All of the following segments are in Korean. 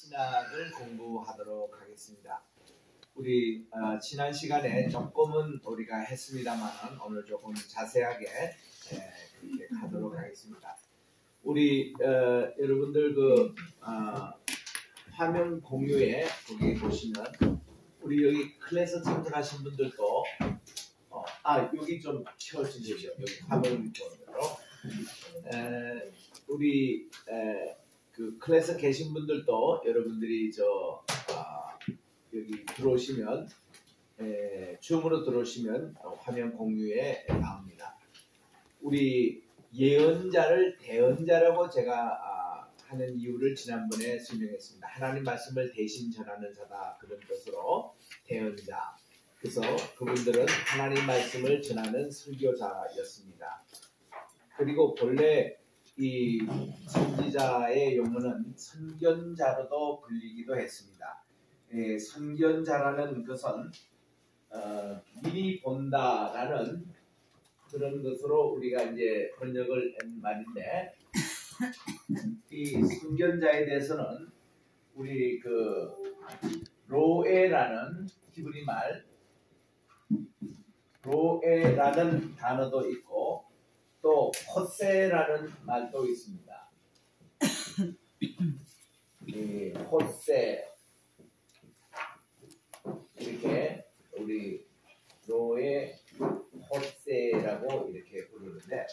신학을 공부하도록 하겠습니다. 우리 지난 시간에 조금은 우리가 했습니다만 오늘 조금 자세하게 그렇게 가도록 하겠습니다. 우리 여러분들 화면 공유에 거기 보시면 우리 여기 클래스 참석하신 분들도 여기 좀 켜주십시오. 여기 화면 보는 우리 그 클래스 계신 분들도 여러분들이 여기 들어오시면 줌으로 들어오시면 화면 공유에 나옵니다. 우리 예언자를 대언자라고 제가 하는 이유를 지난번에 설명했습니다. 하나님 말씀을 대신 전하는 자다, 그런 뜻으로 대언자. 그래서 그분들은 하나님 말씀을 전하는 설교자였습니다. 그리고 본래 이 선지자의 용어는 선견자로도 불리기도 했습니다. 선견자라는 것은 미리 본다라는 그런 것으로 우리가 이제 번역을 한 말인데, 이 선견자에 대해서는 우리 로에라는 히브리 말, 로에라는 단어도 있고 또 호세라는 말도 있습니다. 호세, 이렇게 우리 로에 호세라고 이렇게 부르는데,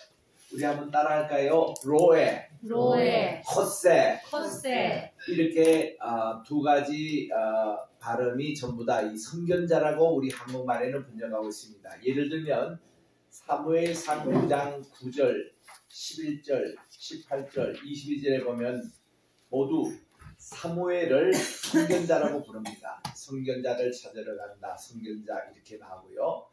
우리 한번 따라할까요? 로에, 호세, 이렇게 두 가지 발음이 전부 다 이 선견자라고 우리 한국말에는 번역하고 있습니다. 예를 들면 사무엘상 9장 9절, 11절, 18절, 22절에 보면 모두 사무엘을 선견자라고 부릅니다. 선견자를 찾으러 간다, 선견자, 이렇게 나오고요.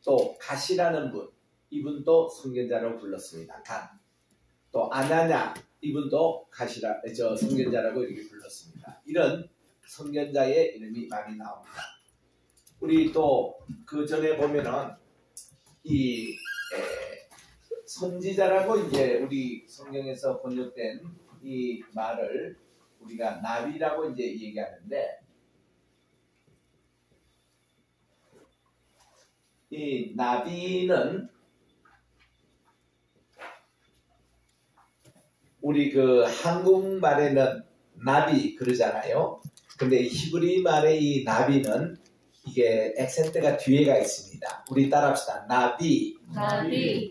또 갓이라는 분, 이분도 선견자라고 불렀습니다. 갓. 또 아나냐, 이분도 선견자라고 이렇게 불렀습니다. 이런 선견자의 이름이 많이 나옵니다. 우리 또 그 전에 보면은 이 선지자라고 이제 우리 성경에서 번역된 이 말을 우리가 나비라고 이제 얘기하는데, 이 나비는 우리 한국말에는 나비 그러잖아요. 근데 히브리 말의 이 나비는 이게 액센트가 뒤에가 있습니다. 우리 따라합시다. 나비.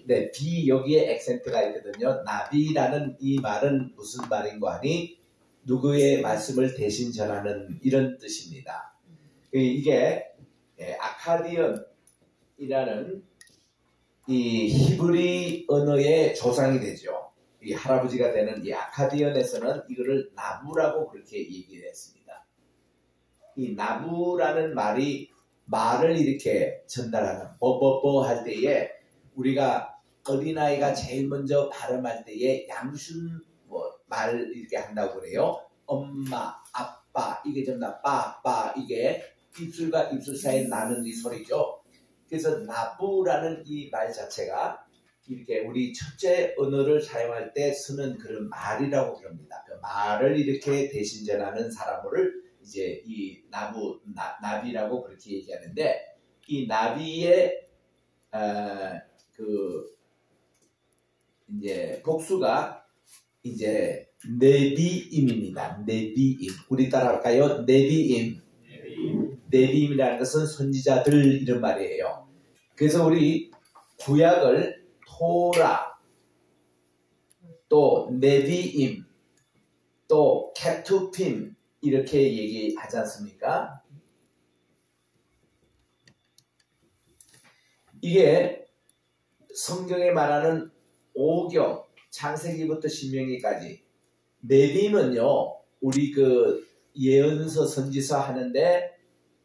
네, 비 여기에 액센트가 있거든요. 나비라는 이 말은 무슨 말인고 하니 누구의 말씀을 대신 전하는 이런 뜻입니다. 이게 아카디언이라는 이 히브리 언어의 조상이 되죠. 이 할아버지가 되는 이 아카디언에서는 이거를 나부라고 그렇게 얘기했습니다. 이 나부라는 말이 말을 이렇게 전달하는, 할 때에 우리가 어린아이가 제일 먼저 발음할 때에 양순 말 이렇게 한다고 그래요. 엄마, 아빠, 이게 전부 다 빠, 이게 입술과 입술 사이에 나는 이 소리죠. 그래서 나부라는 이 말 자체가 이렇게 우리 첫째 언어를 사용할 때 쓰는 그런 말이라고 그럽니다. 그 말을 이렇게 대신 전하는 사람을 이제 이 나비라고 그렇게 얘기하는데, 이 나비의 이제 복수가 이제 네비임입니다. 네비임. 우리 따라할까요? 네비임. 네비임이라는 것은 선지자들 이런 말이에요. 그래서 우리 구약을 토라, 또 네비임, 또 케투핌 이렇게 얘기하지 않습니까? 이게 성경에 말하는 5경, 창세기부터 신명기까지, 네비임은요, 우리 예언서, 선지서 하는데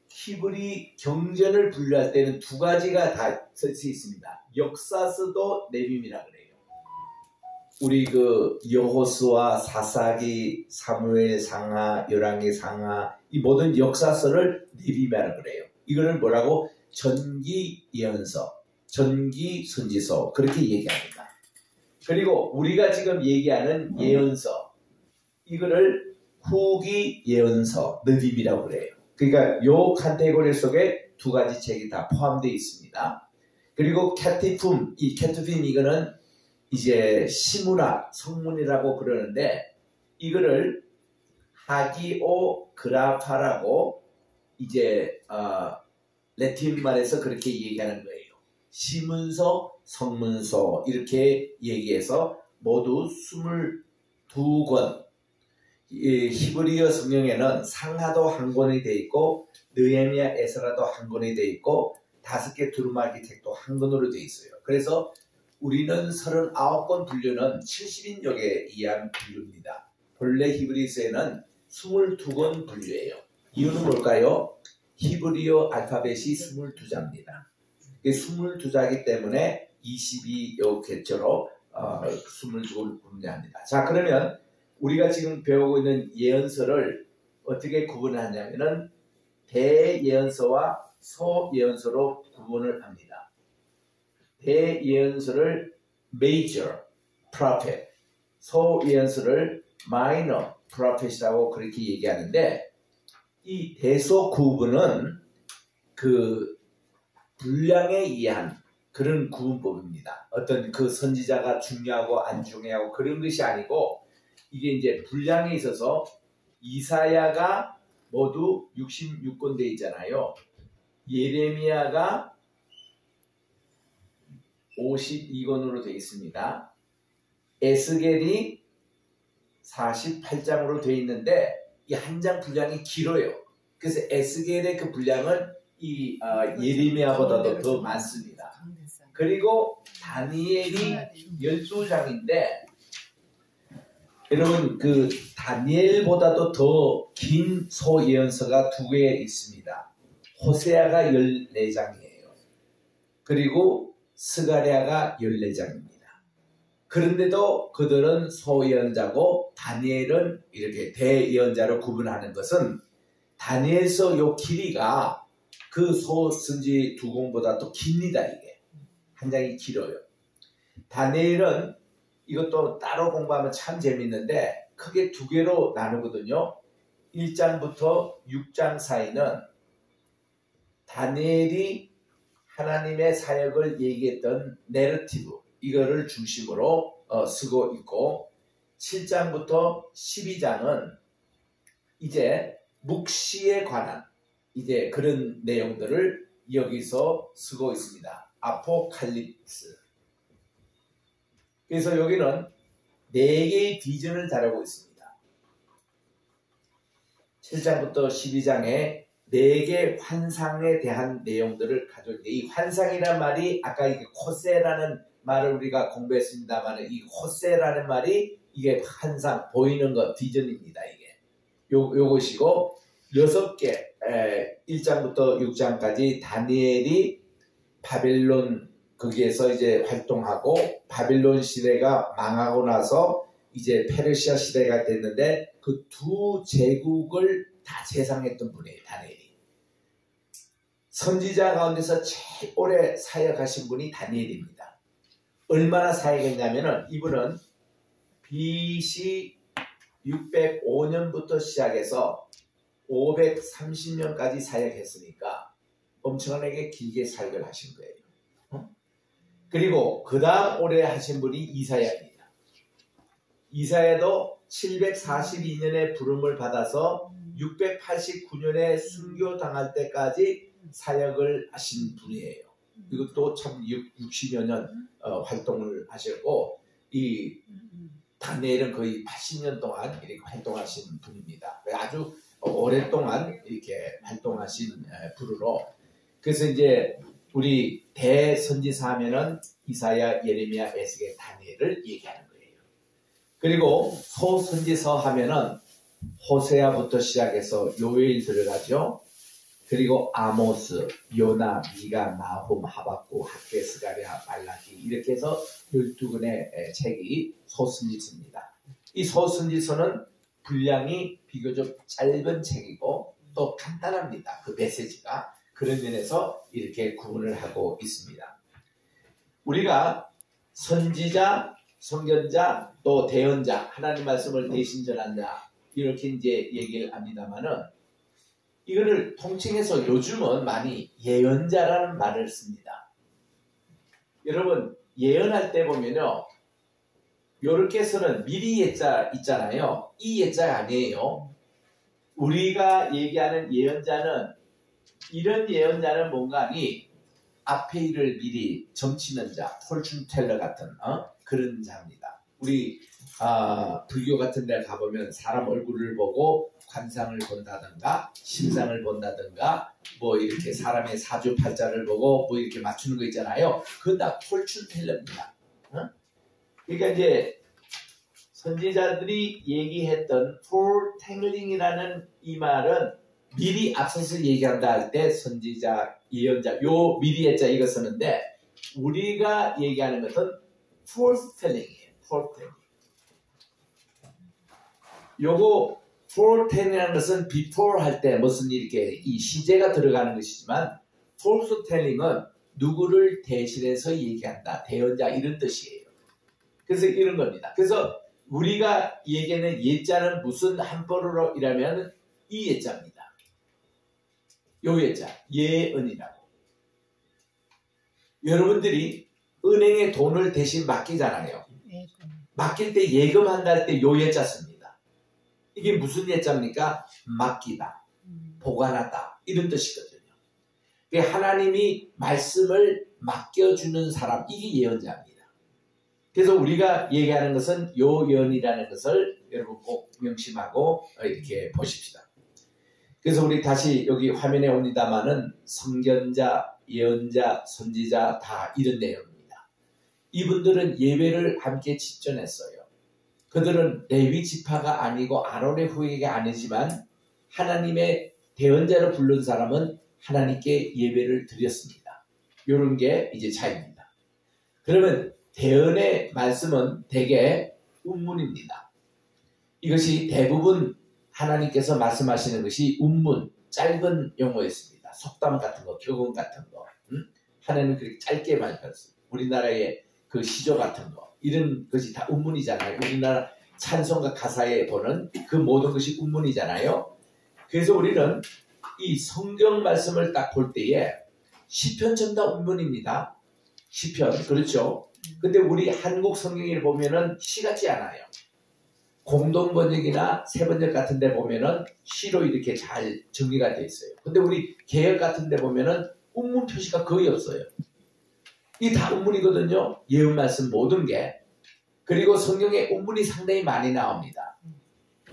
히브리 경전을 분류할 때는 두 가지가 다 쓸 수 있습니다. 역사서도 네비임이라 그래요. 우리 여호수아, 사사기, 사무엘 상하, 열왕기 상하, 이 모든 역사서를 네비임이라 그래요. 이거를 뭐라고? 전기 예언서, 전기 선지서, 그렇게 얘기합니다. 그리고 우리가 지금 얘기하는 예언서, 이거를 후기 예언서, 느빔이라고 그래요. 그러니까 요 카테고리 속에 두 가지 책이 다 포함되어 있습니다. 그리고 캐티품, 이 캐티품 이거는 이제 시문학, 성문이라고 그러는데 이거를 하기오그라파라고 이제 레틴 말에서 그렇게 얘기하는 거예요. 시문서, 성문서 이렇게 얘기해서 모두 22권. 히브리어 성경에는 상하도 한 권이 돼 있고 느헤미야 에스라도 한 권이 돼 있고 5개 두루마기 책도 한 권으로 돼 있어요. 그래서 우리는 39권 분류는 70인역에 의한 분류입니다. 본래 히브리서에는 22권 분류예요. 이유는 뭘까요? 히브리어 알파벳이 22자입니다. 22자이기 때문에 22요 개체로 22권 분류합니다. 자, 그러면 우리가 지금 배우고 있는 예언서를 어떻게 구분하냐면은 대예언서와 소예언서로 구분을 합니다. 대예언서를 major prophet, 소예언서를 minor prophet이라고 그렇게 얘기하는데 이 대소 구분은 그 분량에 의한 그런 구분법입니다. 어떤 그 선지자가 중요하고 안 중요하고 그런 것이 아니고 이게 이제 분량에 있어서 이사야가 모두 66권 돼 있잖아요. 예레미야가 52권으로 되어 있습니다. 에스겔이 48장으로 되어 있는데 이 한 장 분량이 길어요. 그래서 에스겔의 그 분량은 이 예레미야보다도 더 많습니다. 그리고 다니엘이 12장인데 여러분 그 다니엘보다도 더 긴 소예언서가 2개 있습니다. 호세아가 14장이에요. 그리고 스가랴가 14장입니다. 그런데도 그들은 소예언자고 다니엘은 이렇게 대예언자로 구분하는 것은 다니엘서 요 길이가 그 소선지 2권보다 또 깁니다. 이게 한 장이 길어요. 다니엘은 이것도 따로 공부하면 참 재밌는데 크게 2개로 나누거든요. 1장부터 6장 사이는 다니엘이 하나님의 사역을 얘기했던 내러티브 이거를 중심으로 쓰고 있고 7장부터 12장은 이제 묵시에 관한 이제 그런 내용들을 여기서 쓰고 있습니다. 아포칼립스. 그래서 여기는 4개의 비전을 다루고 있습니다. 7장부터 12장에 4개 환상에 대한 내용들을 가지고 있는데 이 환상이란 말이 아까 이게 코세라는 말을 우리가 공부했습니다만 이 코세라는 말이 이게 환상, 보이는 것, 비전입니다. 이게 요것이고 6개 1장부터 6장까지 다니엘이 바벨론 거기에서 이제 활동하고 바빌론 시대가 망하고 나서 이제 페르시아 시대가 됐는데 그 두 제국을 다 재상했던 분이에요. 다니엘이. 선지자 가운데서 제일 오래 사역하신 분이 다니엘입니다. 얼마나 사역했냐면은 이분은 BC 605년부터 시작해서 530년까지 사역했으니까 엄청나게 길게 사역을 하신 거예요. 그리고 그 다음 오래 하신 분이 이사야입니다. 이사야도 742년에 부름을 받아서 689년에 순교당할 때까지 사역을 하신 분이에요. 이것도 참 60여 년 활동을 하셨고 이 다니엘은 거의 80년 동안 이렇게 활동하신 분입니다. 아주 오랫동안 이렇게 활동하신 분으로 그래서 이제 우리 대선지사 하면은 이사야, 예레미야, 에스겔, 다니엘을 얘기하는 거예요. 그리고 소선지서 하면은 호세아부터 시작해서 요엘 들어가죠. 그리고 아모스, 요나, 미가, 나훔, 하박국, 학개, 스가랴, 말라기 이렇게 해서 12권의 책이 소선지서입니다. 이 소선지서는 분량이 비교적 짧은 책이고 또 간단합니다. 그 메시지가. 그런 면에서 이렇게 구분을 하고 있습니다. 우리가 선지자, 선견자, 또 대언자, 하나님 말씀을 대신 전한 자 이렇게 이제 얘기를 합니다만은 이거를 통칭해서 요즘은 많이 예언자라는 말을 씁니다. 여러분 예언할 때 보면요. 요렇게 쓰는 미리 예자 있잖아요. 이 예자가 아니에요. 우리가 얘기하는 예언자는 이런 예언자는 뭔가 하니 앞에 일을 미리 점치는 자, 폴춘텔러 같은 그런 자입니다. 우리 불교 같은 데 가보면 사람 얼굴을 보고 관상을 본다든가 심상을 본다든가 뭐 이렇게 사람의 사주팔자를 보고 뭐 이렇게 맞추는 거 있잖아요. 그건 다 폴춘텔러입니다. 그러니까 이제 선지자들이 얘기했던 foretelling이라는 이 말은 미리 앞서서 얘기한다 할 때 선지자, 예언자, 요 미리 했자 이거 쓰는데 우리가 얘기하는 것은 foretelling이에요. foretelling. 요거 foretelling이라는 것은 before 할 때 무슨 이렇게 이 시제가 들어가는 것이지만 foretelling은 누구를 대신해서 얘기한다. 대언자 이런 뜻이에요. 그래서 이런 겁니다. 그래서 우리가 얘기하는 예자는 무슨 한벌어로 이라면 이 예자입니다. 요 예자, 예은이라고. 여러분들이 은행에 돈을 대신 맡기잖아요. 맡길 때 예금한다 할 때 요 예자 씁니다. 이게 무슨 예자입니까? 맡기다, 보관하다 이런 뜻이거든요. 하나님이 말씀을 맡겨주는 사람, 이게 예언자입니다. 그래서 우리가 얘기하는 것은 요 예언이라는 것을 여러분 꼭 명심하고 이렇게 보십시다. 그래서 우리 다시 여기 화면에 옵니다마는 선견자, 예언자, 선지자 다 이런 내용입니다. 이분들은 예배를 함께 집전했어요. 그들은 레위 지파가 아니고 아론의 후예가 아니지만 하나님의 대언자로 부른 사람은 하나님께 예배를 드렸습니다. 이런 게 이제 차이입니다. 그러면 대언의 말씀은 대개 운문입니다. 이것이 대부분 하나님께서 말씀하시는 것이 운문, 짧은 용어였습니다. 속담 같은 거, 교훈 같은 거. 하나님은 그렇게 짧게 말했습니다. 우리나라의 그 시조 같은 거. 이런 것이 다 운문이잖아요. 우리나라 찬송가 가사에 보는 그 모든 것이 운문이잖아요. 그래서 우리는 이 성경 말씀을 딱 볼 때에 시편 전부 다 운문입니다. 시편, 그렇죠? 근데 우리 한국 성경을 보면은 시 같지 않아요. 공동번역이나 세번역 같은 데 보면은 시로 이렇게 잘 정리가 되어 있어요. 근데 우리 개역 같은 데 보면은 운문 표시가 거의 없어요. 이 다 운문이거든요. 예언 말씀 모든 게. 그리고 성경에 운문이 상당히 많이 나옵니다.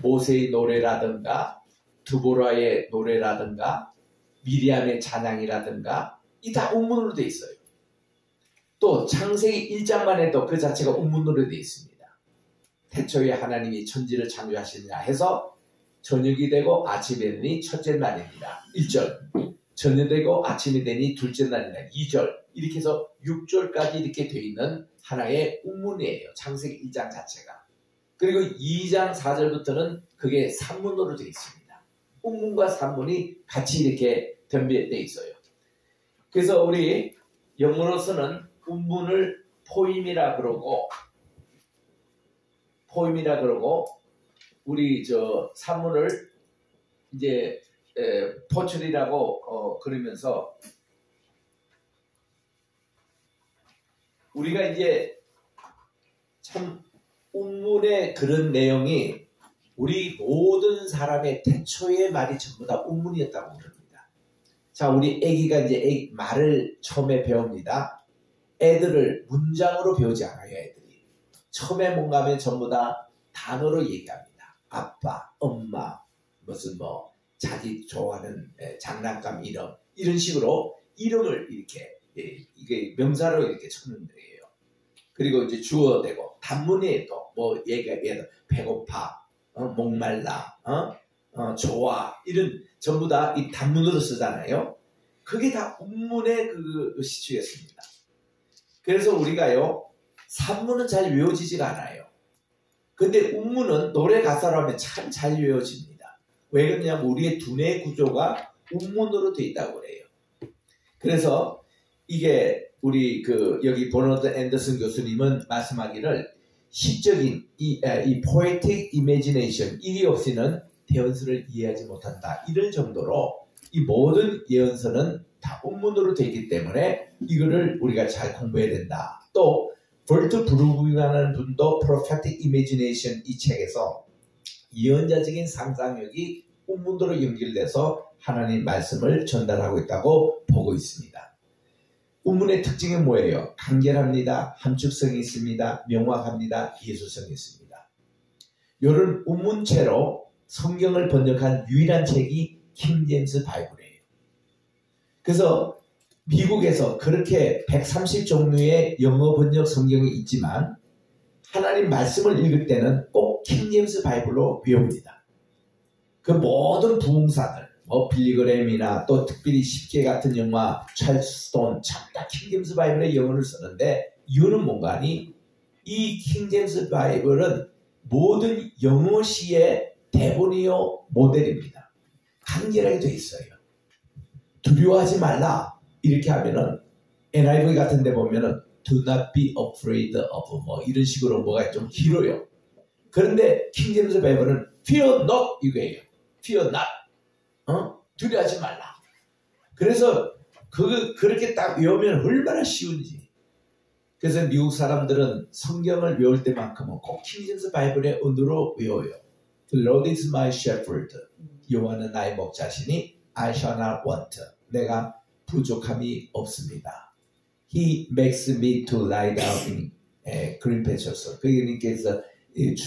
모세의 노래라든가 드보라의 노래라든가 미리암의 찬양이라든가 이 다 운문으로 되어 있어요. 또 창세기 1장만 해도 그 자체가 운문으로 되어 있습니다. 태초에 하나님이 천지를 창조하시느냐 해서 저녁이 되고 아침이 되니 첫째 날입니다. 1절. 저녁이 되고 아침이 되니 둘째 날입니다. 2절. 이렇게 해서 6절까지 이렇게 되어 있는 하나의 운문이에요. 창세기 1장 자체가. 그리고 2장 4절부터는 그게 산문으로 되어 있습니다. 운문과 산문이 같이 이렇게 변비되어 있어요. 그래서 우리 영어로서는 운문을 포임이라 그러고 우리 산문을 이제 포출이라고 그러면서 우리가 이제 참 운문의 그런 내용이 우리 모든 사람의 태초의 말이 전부 다 운문이었다고 그럽니다. 자, 우리 애기가 이제 말을 처음에 배웁니다. 애들을 문장으로 배우지 않아요, 애들이. 처음에 뭔가 하면 전부 다 단어로 얘기합니다. 아빠, 엄마, 무슨 자기 좋아하는 장난감 이런 식으로 이름을 이렇게 이게 명사로 이렇게 쳐는 거예요. 그리고 이제 주어되고 단문에도 얘가 배고파, 목말라, 좋아 이런 전부 다 이 단문으로 쓰잖아요. 그게 다 운문의 그 시초였습니다. 그래서 우리가요 산문은 잘 외워지지가 않아요. 근데 운문은 노래 가사로 하면 참 잘 외워집니다. 왜 그러냐면 우리의 두뇌 구조가 운문으로 되어 있다고 그래요. 그래서 이게 우리 여기 버너드 앤더슨 교수님은 말씀하기를 시적인 이 poetic imagination 이게 없이는 대언서를 이해하지 못한다. 이럴 정도로 이 모든 예언서는 다 운문으로 되어 있기 때문에 이거를 우리가 잘 공부해야 된다. 또 볼트 브루그라는 분도 prophetic imagination 이 책에서 예언자적인 상상력이 운문으로 연결돼서 하나님 말씀을 전달하고 있다고 보고 있습니다. 운문의 특징이 뭐예요? 간결합니다. 함축성이 있습니다. 명확합니다. 예술성이 있습니다. 이런 운문체로 성경을 번역한 유일한 책이 킹 제임스 바이블이에요. 그래서 미국에서 그렇게 130종류의 영어 번역 성경이 있지만 하나님 말씀을 읽을 때는 꼭 킹 제임스 바이블로 외웁니다. 그 모든 부흥사들 빌리그램이나 또 특별히 10개 같은 영화 찰스 스톤 전부 다 킹 제임스 바이블의 영어를 쓰는데 이유는 뭔가 하니 이 킹 제임스 바이블은 모든 영어 시의 대본이요 모델입니다. 간결하게 되어 있어요. 두려워하지 말라 이렇게 하면은 NIV 같은 데 보면은 do not be afraid of 뭐 이런 식으로 뭐가 좀 길어요. 그런데 킹 제임스 바이블은 fear not 이거예요. fear not. 두려워하지 말라. 그래서 그렇게 딱 외우면 얼마나 쉬운지. 그래서 미국 사람들은 성경을 외울 때만큼은 꼭 킹 제임스 바이블의 언어로 외워요. The Lord is my shepherd. 여호와는 나의 목자시니 I shall not want. 내가 부족함이 없습니다. He makes me to lie down in green pastures. 그님께서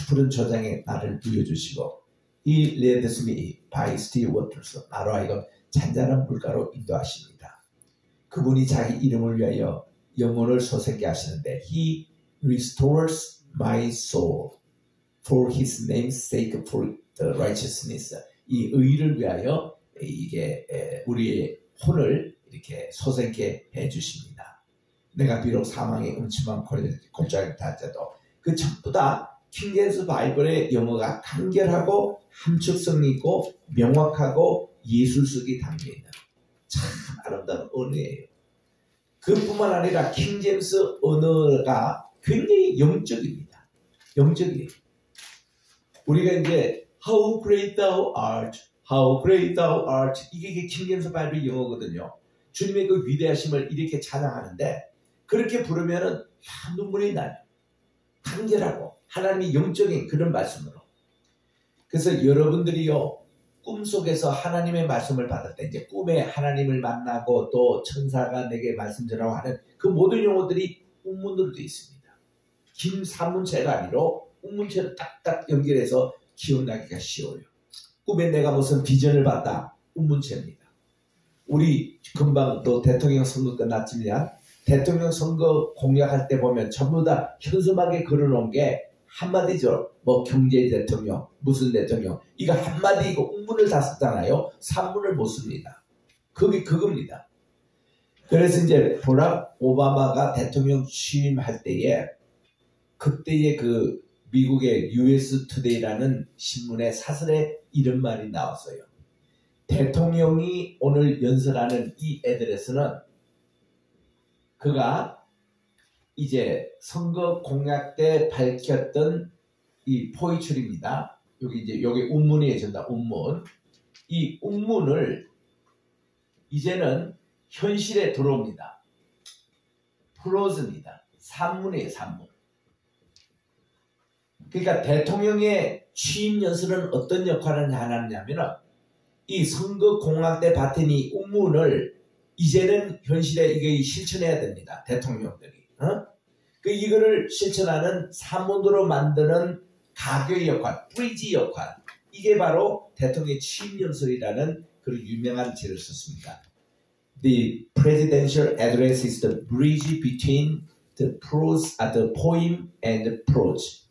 푸른 초장에 나를 누워주시고 He leads me by still waters. 나로 하여금 잔잔한 물가로 인도하십니다. 그분이 자기 이름을 위하여 영혼을 솟게 하시는데 He restores my soul for His name's sake for the righteousness. 이 의를 위하여 이게 우리의 혼을 이렇게 솟게 해주십니다. 내가 비록 사망의 음침한 골짜기를 닿아도 그 전부 다 킹 제임스 바이블의 영어가 간결하고 함축성이 있고 명확하고 예술성이 담겨있는 참 아름다운 언어예요. 그뿐만 아니라 킹 제임스 언어가 굉장히 영적입니다. 영적이에요. 우리가 이제 How great thou art, how great thou art 이게 킹 제임스 바이블 영어거든요. 주님의 그 위대하심을 이렇게 찬양하는데 그렇게 부르면은 다 눈물이 나요. 간결하고 하나님이 영적인 그런 말씀으로. 그래서 여러분들이요 꿈속에서 하나님의 말씀을 받을 때 이제 꿈에 하나님을 만나고 또 천사가 내게 말씀 전하고 하는 그 모든 용어들이 운문으로 되어 있습니다. 긴 산문체가 아니라 운문체로 딱딱 연결해서 기억나기가 쉬워요. 꿈에 내가 무슨 비전을 봤다. 운문체입니다. 우리 금방 또 대통령 선거 끝났지만 대통령 선거 공약할 때 보면 전부 다 현수막에 걸어놓은 게 한마디죠. 뭐 경제 대통령, 무슨 대통령. 이거 한마디 이거 운문을 다 썼잖아요. 산문을 못 씁니다. 그게 그겁니다. 그래서 이제 버락 오바마가 대통령 취임할 때에 그때의 그 미국의 US 투데이라는 신문에 사설에 이런 말이 나왔어요. 대통령이 오늘 연설하는 이 애드레스는 그가 이제 선거 공약 때 밝혔던 이 포이출입니다. 여기 운문이에요. 전다 운문. 이 운문을 이제는 현실에 들어옵니다. 프로즈입니다. 산문이에요. 산문. 그러니까 대통령의 취임 연설은 어떤 역할을 하느냐면 이 선거 공약 때 받은 이 운문을 이제는 현실에 이게 실천해야 됩니다. 대통령들이. 이거를 실천하는 산문으로 만드는 가교의 역할, 브리지 역할. 이게 바로 대통령의 취임 연설이라는 그런 유명한 책을 썼습니다. The presidential address is the bridge between the prose, the poem and the prose.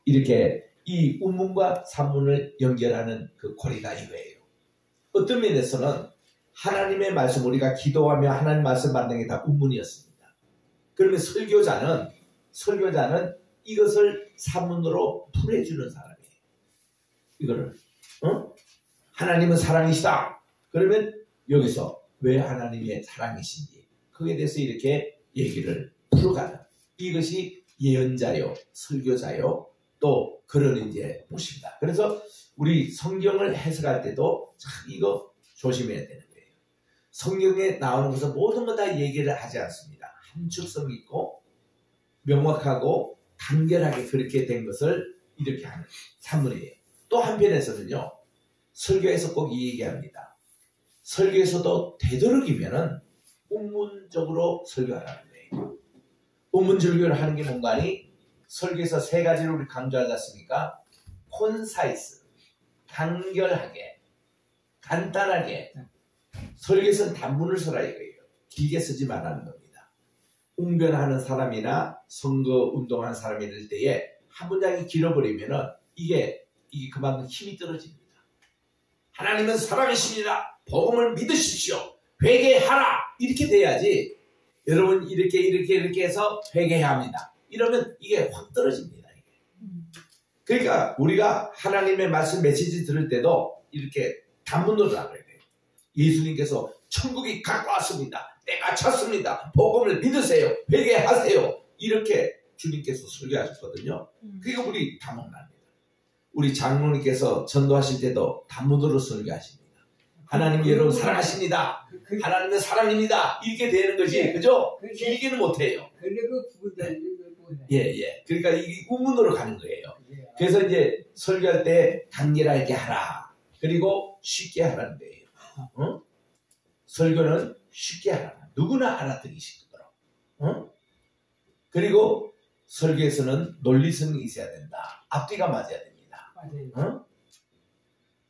이렇게 이 운문과 산문을 연결하는 그 콜이다 이거예요. 어떤 면에서는 하나님의 말씀, 우리가 기도하며 하나님 말씀 받는 게 다 운문이었습니다. 그러면 설교자는 이것을 산문으로 풀어주는 사람이에요. 이거를 하나님은 사랑이시다. 그러면 여기서 왜 하나님의 사랑이신지 그에 대해서 이렇게 얘기를 풀어가는 이것이 예언자요, 설교자요, 또 그런 이제 모십니다. 그래서 우리 성경을 해석할 때도 참 이거 조심해야 되는 거예요. 성경에 나오는 것은 모든 거 다 얘기를 하지 않습니다. 함축성 있고 명확하고 간결하게 그렇게 된 것을 이렇게 하는 산문이에요. 또 한편에서는요, 설교에서 꼭 이 얘기합니다. 설교에서도 되도록이면은 운문적으로 설교하라는 거예요. 운문절교를 하는 게 뭔가니, 설교에서 세 가지를 우리 강조하지 않습니까? 콘사이스, 간결하게, 간단하게. 설교에서는 단문을 써라 이거예요. 길게 쓰지 말라는 겁니다. 웅변하는 사람이나 선거 운동하는 사람이 될 때에 한 문장이 길어버리면은 이게 그만큼 힘이 떨어집니다. 하나님은 사람이십니다. 복음을 믿으십시오. 회개하라. 이렇게 돼야지. 여러분 이렇게 해서 회개해야 합니다. 이러면 이게 확 떨어집니다. 그러니까 우리가 하나님의 말씀 메시지 들을 때도 이렇게 단문으로 나가야 돼요. 예수님께서 천국이 가까웠습니다. 때가 찼습니다. 복음을 믿으세요. 회개하세요. 이렇게 주님께서 설교하셨거든요. 그러니까 우리 단문합니다. 우리 장로님께서 전도하실 때도 단문으로 설교하십니다. 하나님이 여러분 사랑하십니다. 하나님은 사랑입니다. 이렇게 되는 거지, 그죠? 길게는 못해요. 근데 그 부분들이 뭐예요? 예. 그러니까 이게 우문으로 가는 거예요. 그래서 이제 설교할 때 간결하게 하라. 그리고 쉽게 하라는 거예요. 어? 설교는 쉽게 하라. 누구나 알아듣기 쉽도록. 어? 그리고 설교에서는 논리성이 있어야 된다. 앞뒤가 맞아야 됩니다. 어?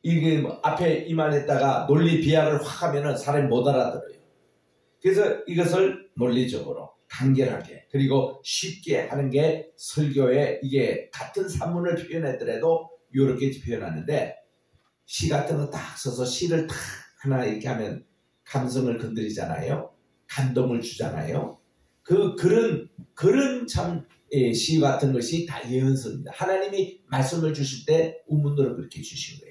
이게 뭐 앞에 이 말했다가 논리 비하를 확 하면은 사람이 못 알아들어요. 그래서 이것을 논리적으로 간결하게 그리고 쉽게 하는 게 설교에, 이게 같은 산문을 표현했더라도 이렇게 표현하는데, 시 같은 거 딱 써서 시를 딱 하나 이렇게 하면 감성을 건드리잖아요. 감동을 주잖아요. 그런 참 시 같은 것이 다 예언서입니다. 하나님이 말씀을 주실 때 우문으로 그렇게 주신 거예요.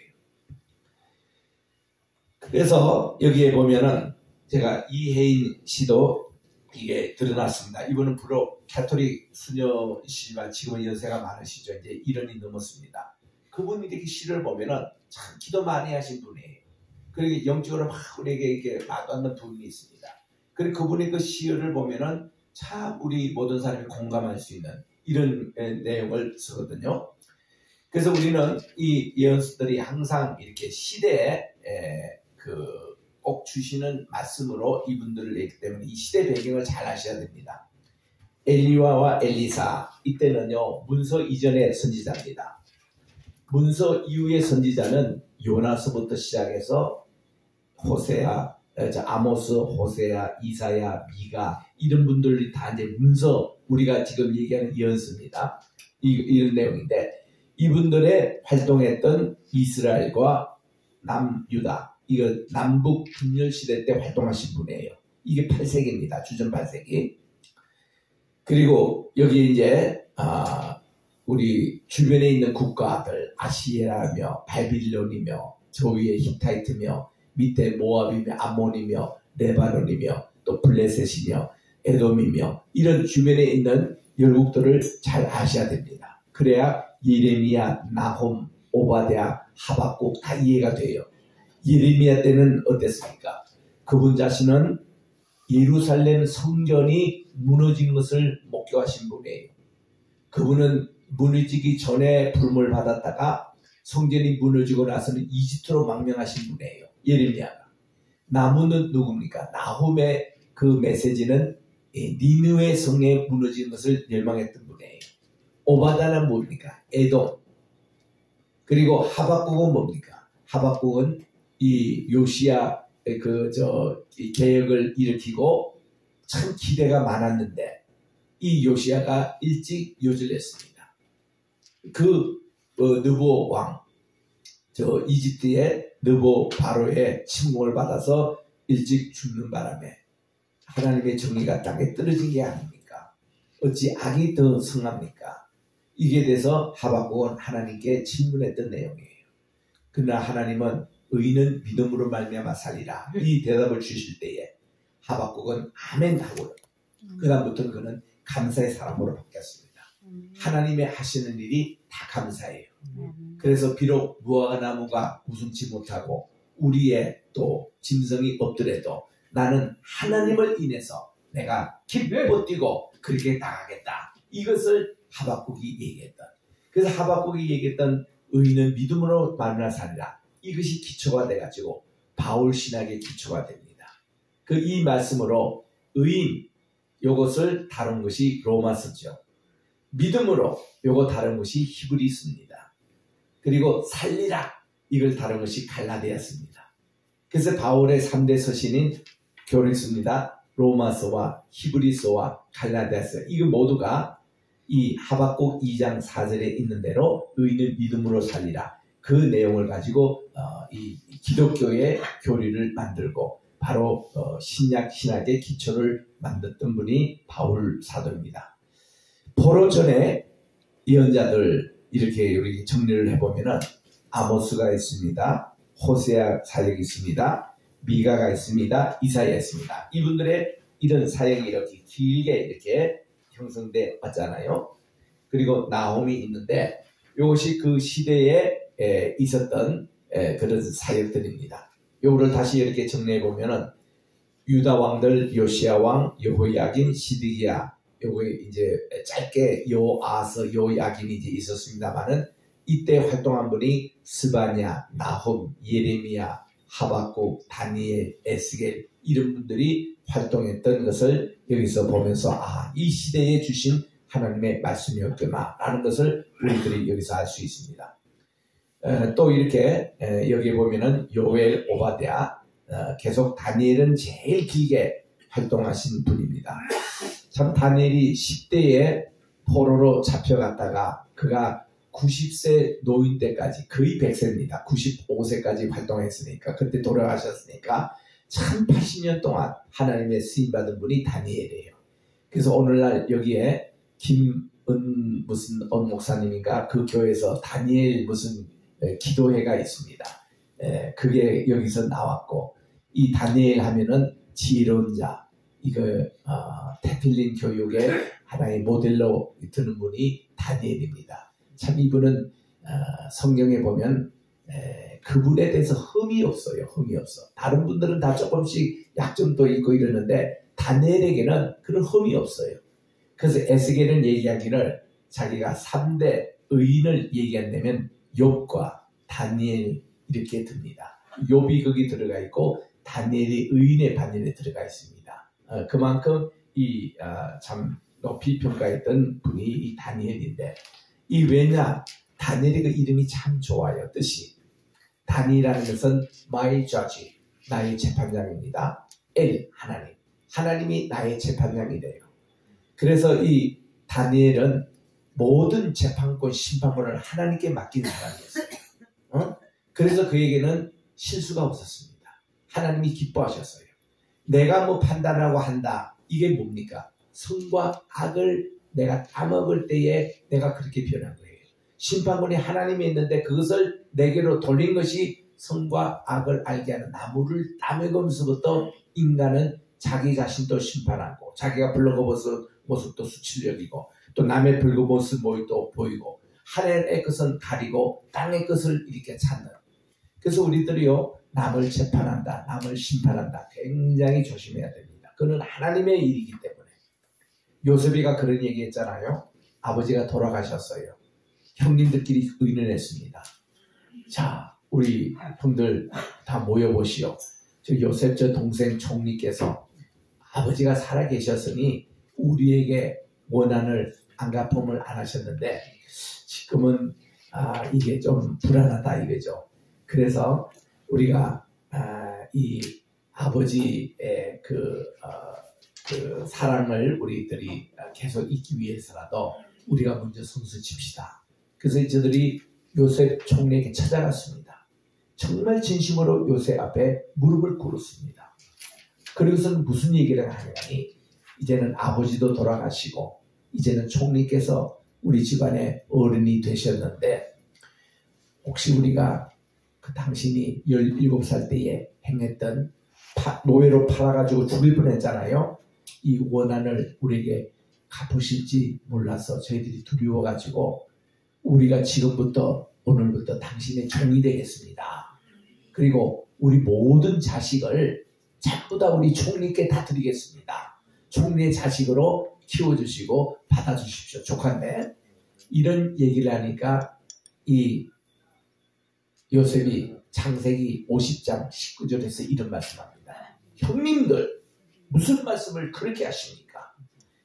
그래서 여기에 보면은 제가 이혜인 씨도 이게 드러났습니다. 이분은 프로 캐토릭 수녀시지만 지금은 연세가 많으시죠. 이제 1년이 넘었습니다. 그분이 이렇게 시를 보면은 참 기도 많이 하신 분이에요. 그리고 영적으로 막 우리에게 이렇게 와닿는 부분이 있습니다. 그리고 그분의 그 시를 보면은 참 우리 모든 사람이 공감할 수 있는 이런 내용을 쓰거든요. 그래서 우리는 이 예언서들이 항상 이렇게 시대에 꼭 주시는 말씀으로 이분들을 내기 때문에 이 시대 배경을 잘 아셔야 됩니다. 엘리야와 엘리사, 이때는요 문서 이전의 선지자입니다. 문서 이후의 선지자는 요나서부터 시작해서 호세아, 아모스, 호세아, 이사야, 미가, 이런 분들이 다 이제 문서, 우리가 지금 얘기하는 예언서입니다. 이런 내용인데, 이분들의 활동했던 이스라엘과 남유다, 이거 남북 분열 시대 때 활동하신 분이에요. 이게 8세기입니다. 주전 8세기. 그리고 여기 이제 우리 주변에 있는 국가들, 아시리아며 바빌론이며 저 위에 히타이트며 밑에 모압이며 암몬이며 레바논이며 또 블레셋이며 에돔이며 이런 주변에 있는 열국들을 잘 아셔야 됩니다. 그래야 예레미야, 나홈, 오바댜, 하박국 다 이해가 돼요. 예레미야 때는 어땠습니까? 그분 자신은 예루살렘 성전이 무너진 것을 목격하신 분이에요. 그분은 무너지기 전에 부름을 받았다가 성전이 무너지고 나서는 이집트로 망명하신 분이에요. 예레미야가. 나무는 누굽니까? 나홈의 그 메시지는 니느웨 성에 무너진 것을 열망했던 분이에요. 오바다는 뭡니까? 에돔. 그리고 하박국은 뭡니까? 하박국은 이 요시야 이 개혁을 일으키고 참 기대가 많았는데 이 요시야가 일찍 요절했습니다. 느보 왕, 이집트의 느보 바로의 침공을 받아서 일찍 죽는 바람에 하나님의 정의가 땅에 떨어진 게 아닙니까? 어찌 악이 더 성합니까? 이게 돼서 하박국은 하나님께 질문했던 내용이에요. 그러나 하나님은 의인은 믿음으로 말미암아 살리라, 이 대답을 주실 때에 하박국은 아멘 하고 그 다음부터는 그는 감사의 사람으로 바뀌었습니다. 하나님의 하시는 일이 다 감사해요. 그래서 비록 무화과나무가 우승치 못하고 우리의 또 짐승이 없더라도 나는 하나님을 인해서 내가 기뻐 뛰고 그렇게 나가겠다. 이것을 하박국이 얘기했던. 그래서 하박국이 얘기했던 의인은 믿음으로 말미암아 살리라. 이것이 기초가 돼가지고 바울 신학의 기초가 됩니다. 이 말씀으로 의인 요것을 다룬 것이 로마서죠. 믿음으로 요거 다룬 것이 히브리서입니다. 그리고 살리라 이걸 다룬 것이 갈라디아서입니다. 그래서 바울의 3대 서신인 교리서입니다. 로마서와 히브리서와 갈라디아서 이거 모두가 이 하박국 2장 4절에 있는 대로 의인은 믿음으로 살리라. 그 내용을 가지고 이 기독교의 교리를 만들고 바로 신약 신학의 기초를 만들었던 분이 바울 사도입니다. 포로 전에 예언자들 이렇게 우리 정리를 해보면은 아모스가 있습니다. 호세아 사역이 있습니다. 미가가 있습니다. 이사야 있습니다. 이분들의 이런 사역이 이렇게 길게 이렇게 형성돼 왔잖아요. 그리고 나홈이 있는데 이것이 그 시대에 있었던 그런 사역들입니다. 요거를 다시 이렇게 정리해 보면은 유다 왕들 요시야 왕, 여호야긴, 시드기야 요거에 이제 짧게 요아서, 요야긴이 이제 있었습니다만은 이때 활동한 분이 스바냐, 나홈, 예레미야, 하박국, 다니엘, 에스겔 이런 분들이 활동했던 것을 여기서 보면서 이 시대에 주신 하나님의 말씀이었구나 라는 것을 우리들이 여기서 알 수 있습니다. 또 이렇게 여기 보면은 요엘, 오바댜 계속 다니엘은 제일 길게 활동하신 분입니다. 참 다니엘이 10대에 포로로 잡혀갔다가 그가 90세 노인 때까지 거의 100세입니다. 95세까지 활동했으니까 그때 돌아가셨으니까 참 80년 동안 하나님의 쓰임받은 분이 다니엘이에요. 그래서 오늘날 여기에 김은 무슨 목사님인가 그 교회에서 다니엘 무슨 기도회가 있습니다. 그게 여기서 나왔고 이 다니엘 하면은 지혜로운 자 이거 테필린 교육의 하나의 모델로 드는 분이 다니엘입니다. 참 이분은 성경에 보면 그분에 대해서 흠이 없어요. 흠이 없어. 다른 분들은 다 조금씩 약점도 있고 이러는데 다니엘에게는 그런 흠이 없어요. 그래서 에스겔은 얘기하기를 자기가 3대 의인을 얘기한다면 욥과 다니엘 이렇게 듭니다. 욥이 거기 들어가 있고 다니엘이 의인의 반열에 들어가 있습니다. 그만큼 참 높이 평가했던 분이 이 다니엘인데 이 왜냐 다니엘의 그 이름이 참 좋아요. 뜻이 다니엘이라는 것은 my judge 나의 재판장입니다. 엘 하나님 하나님이 나의 재판장이 돼요. 그래서 이 다니엘은 모든 재판권 심판권을 하나님께 맡긴 사람이었어요. 그래서 그에게는 실수가 없었습니다. 하나님이 기뻐하셨어요. 내가 뭐 판단하고 한다. 이게 뭡니까? 선과 악을 내가 따먹을 때에 내가 그렇게 변한 거예요. 심판권이 하나님이 있는데 그것을 내게로 돌린 것이 선과 악을 알게 하는 나무를 따먹으면서부터 인간은 자기 자신도 심판하고 자기가 불러먹은 모습도 수치력이고 또 남의 불구모습 모습도 보이고 하늘의 것은 가리고 땅의 것을 이렇게 찾는. 그래서 우리들이요 남을 재판한다, 남을 심판한다 굉장히 조심해야 됩니다. 그는 하나님의 일이기 때문에. 요셉이가 그런 얘기했잖아요. 아버지가 돌아가셨어요. 형님들끼리 의논했습니다. 자, 우리 형들 다 모여보시오. 저 요셉 저 동생 총리께서 아버지가 살아계셨으니 우리에게 원한을 안갚음을 안 하셨는데 지금은 이게 좀 불안하다 이거죠. 그래서 우리가 이 아버지의 그 사랑을 우리들이 계속 잊기 위해서라도 우리가 먼저 선수 칩시다. 그래서 저들이 요셉 총리에게 찾아갔습니다. 정말 진심으로 요셉 앞에 무릎을 꿇었습니다. 그리고서는 무슨 얘기를 하냐니 이제는 아버지도 돌아가시고 이제는 총리께서 우리 집안의 어른이 되셨는데 혹시 우리가 그 당신이 17살 때에 행했던 노예로 팔아가지고 죽일 뻔했잖아요. 이 원한을 우리에게 갚으실지 몰라서 저희들이 두려워가지고 우리가 지금부터 오늘부터 당신의 종이 되겠습니다. 그리고 우리 모든 자식을 전부 다 우리 총리께 다 드리겠습니다. 총리의 자식으로 키워주시고 받아주십시오. 조카인데 이런 얘기를 하니까 이 요셉이 창세기 50장 19절에서 이런 말씀합니다. 형님들 무슨 말씀을 그렇게 하십니까?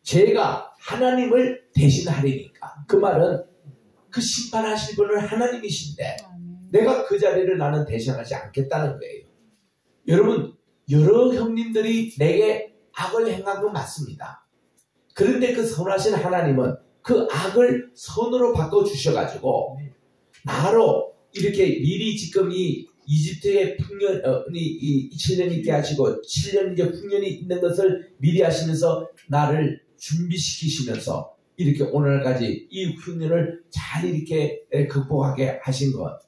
제가 하나님을 대신하리니까. 그 말은 그 심판하실 분은 하나님이신데 내가 그 자리를 나는 대신하지 않겠다는 거예요. 여러분 여러 형님들이 내게 악을 행한 건 맞습니다. 그런데 그 선하신 하나님은 그 악을 선으로 바꿔주셔가지고 나로 이렇게 미리 지금 이 이집트의 풍년이 7년 있게 하시고 7년 이제 풍년이 있는 것을 미리 하시면서 나를 준비시키시면서 이렇게 오늘까지 이 흉년을 잘 이렇게 극복하게 하신 것.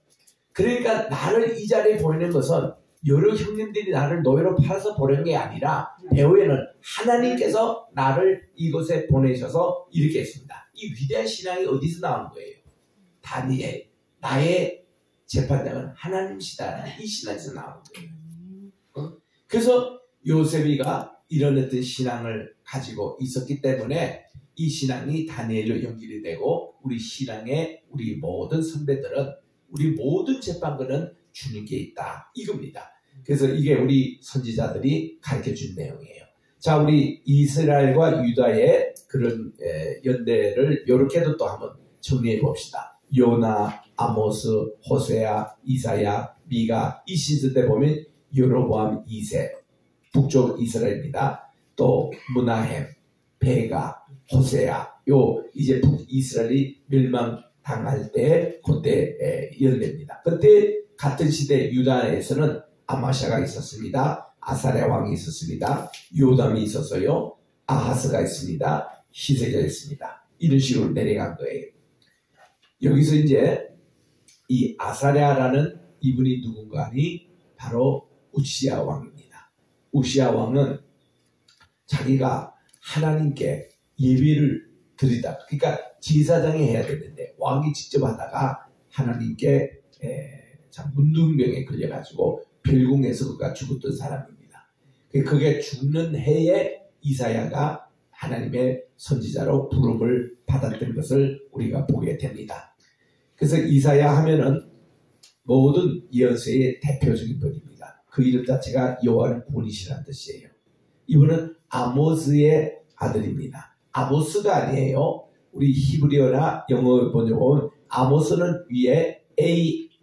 그러니까 나를 이 자리에 보내는 것은 여러 형님들이 나를 노예로 팔아서 보낸 게 아니라 배후에는 하나님께서 나를 이곳에 보내셔서 이렇게 했습니다. 이 위대한 신앙이 어디서 나온 거예요? 다니엘, 나의 재판장은 하나님이시다는 이 신앙에서 나온 거예요. 그래서 요셉이가 이런 어떤 신앙을 가지고 있었기 때문에 이 신앙이 다니엘로 연결이 되고 우리 신앙의 우리 모든 선배들은 우리 모든 재판관은 주님께 있다 이겁니다. 그래서 이게 우리 선지자들이 가르쳐준 내용이에요. 자, 우리 이스라엘과 유다의 그런 연대를 이렇게도 또 한번 정리해 봅시다. 요나, 아모스, 호세아, 이사야, 미가 이 시즌 때 보면 여로보암 2세 북쪽 이스라엘입니다. 또 무나헴, 베가, 호세아 요 이제 북이스라엘이 멸망당할 때 그때 연대입니다. 그때 같은 시대 유다에서는 아마샤가 있었습니다. 아사랴 왕이 있었습니다. 요담이 있었어요. 아하스가 있습니다. 히세가 있습니다. 이런 식으로 내려간 거예요. 여기서 이제 이 아사랴라는 이분이 누군가 하니 바로 우시야 왕입니다. 우시야 왕은 자기가 하나님께 예배를 드리다. 그러니까 제사장이 해야 되는데 왕이 직접 하다가 하나님께 문둥병에 걸려가지고 별궁에서 그가 죽었던 사람입니다. 그게 죽는 해에 이사야가 하나님의 선지자로 부름을 받았던 것을 우리가 보게 됩니다. 그래서 이사야 하면은 모든 예언서의 대표적인 분입니다. 그 이름 자체가 여호와는 구원이시라는 뜻이에요. 이분은 아모스의 아들입니다. 아모스가 아니에요. 우리 히브리어나 영어 번역은 아모스는 위에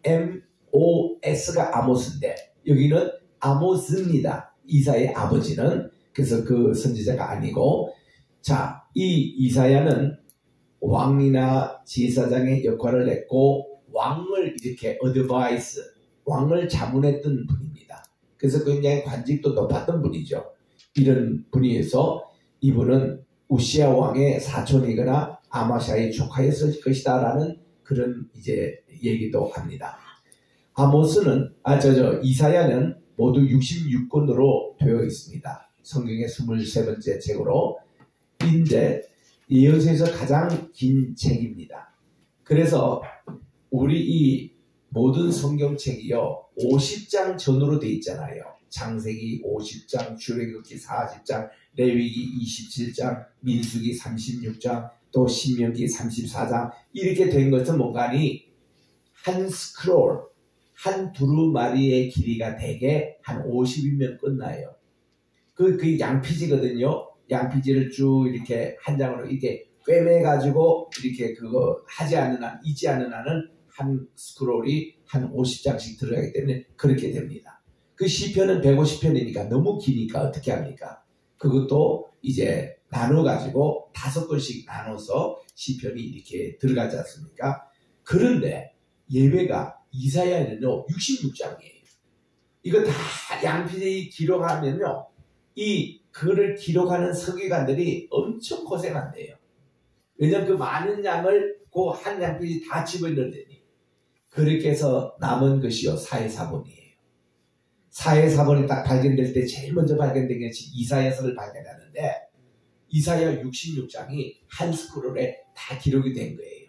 AMOS가 아모스인데 여기는 아모스입니다. 이사의 아버지는. 그래서 그 선지자가 아니고, 자, 이 이사야는 왕이나 제사장의 역할을 했고 왕을 이렇게 어드바이스, 왕을 자문했던 분입니다. 그래서 굉장히 관직도 높았던 분이죠. 이런 분이어서 이분은 우시야 왕의 사촌이거나 아마샤의 조카였을 것이다 라는 그런 이제 얘기도 합니다. 아모스는 이사야는 모두 66권으로 되어 있습니다. 성경의 23번째 책으로. 인데 예언서에서 가장 긴 책입니다. 그래서 우리 이 모든 성경책이요 50장 전으로 되어 있잖아요. 창세기 50장, 출애굽기 40장, 레위기 27장, 민수기 36장, 또 신명기 34장 이렇게 된 것은 뭔가니 한 스크롤, 한 두루마리의 길이가 대개 한 50이면 끝나요. 그 양피지거든요. 양피지를 쭉 이렇게 한 장으로 이렇게 꿰매가지고 이렇게 그거 하지 않는 한, 잊지 않는 한은 한 스크롤이 한 50장씩 들어가기 때문에 그렇게 됩니다. 그 시편은 150편이니까 너무 기니까 어떻게 합니까? 그것도 이제 나눠가지고 5권씩 나눠서 시편이 이렇게 들어가지 않습니까? 그런데 예배가 이사야는요 66장이에요. 이거 다 양피지 기록하면요 이 글을 기록하는 서기관들이 엄청 고생한대요. 왜냐면 그 많은 양을 그 한 양피지 다 집어넣으니 그렇게 해서 남은 것이요 사회사본이에요. 사회사본이 딱 발견될 때 제일 먼저 발견된 것이 이사야서를 발견하는데 이사야 66장이 한 스크롤에 다 기록이 된 거예요.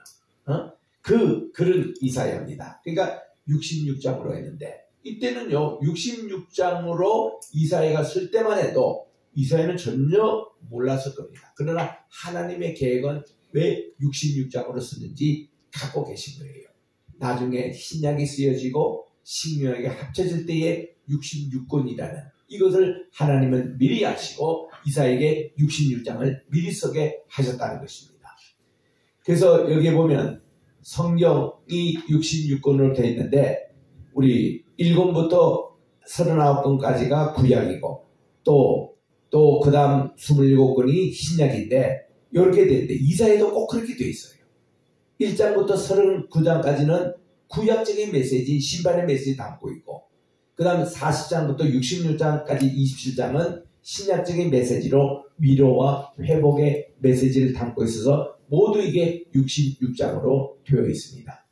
그런 이사야입니다. 그러니까 66장으로 했는데 이때는요 66장으로 이사야가 쓸 때만 해도 이사야는 전혀 몰랐을 겁니다. 그러나 하나님의 계획은 왜 66장으로 쓰는지 갖고 계신 거예요. 나중에 신약이 쓰여지고 신약이 합쳐질 때에 66권이라는 이것을 하나님은 미리 아시고 이사야에게 66장을 미리 쓰게 하셨다는 것입니다. 그래서 여기에 보면 성경이 66권으로 되어 있는데 우리 1권부터 39권까지가 구약이고 또 그 다음 27권이 신약인데 이렇게 되는데 이사야도 꼭 그렇게 되어 있어요. 1장부터 39장까지는 구약적인 메시지, 심판의 메시지 담고 있고 그 다음 40장부터 66장까지 27장은 신약적인 메시지로 위로와 회복의 메시지를 담고 있어서 모두 이게 66장으로 되어 있습니다.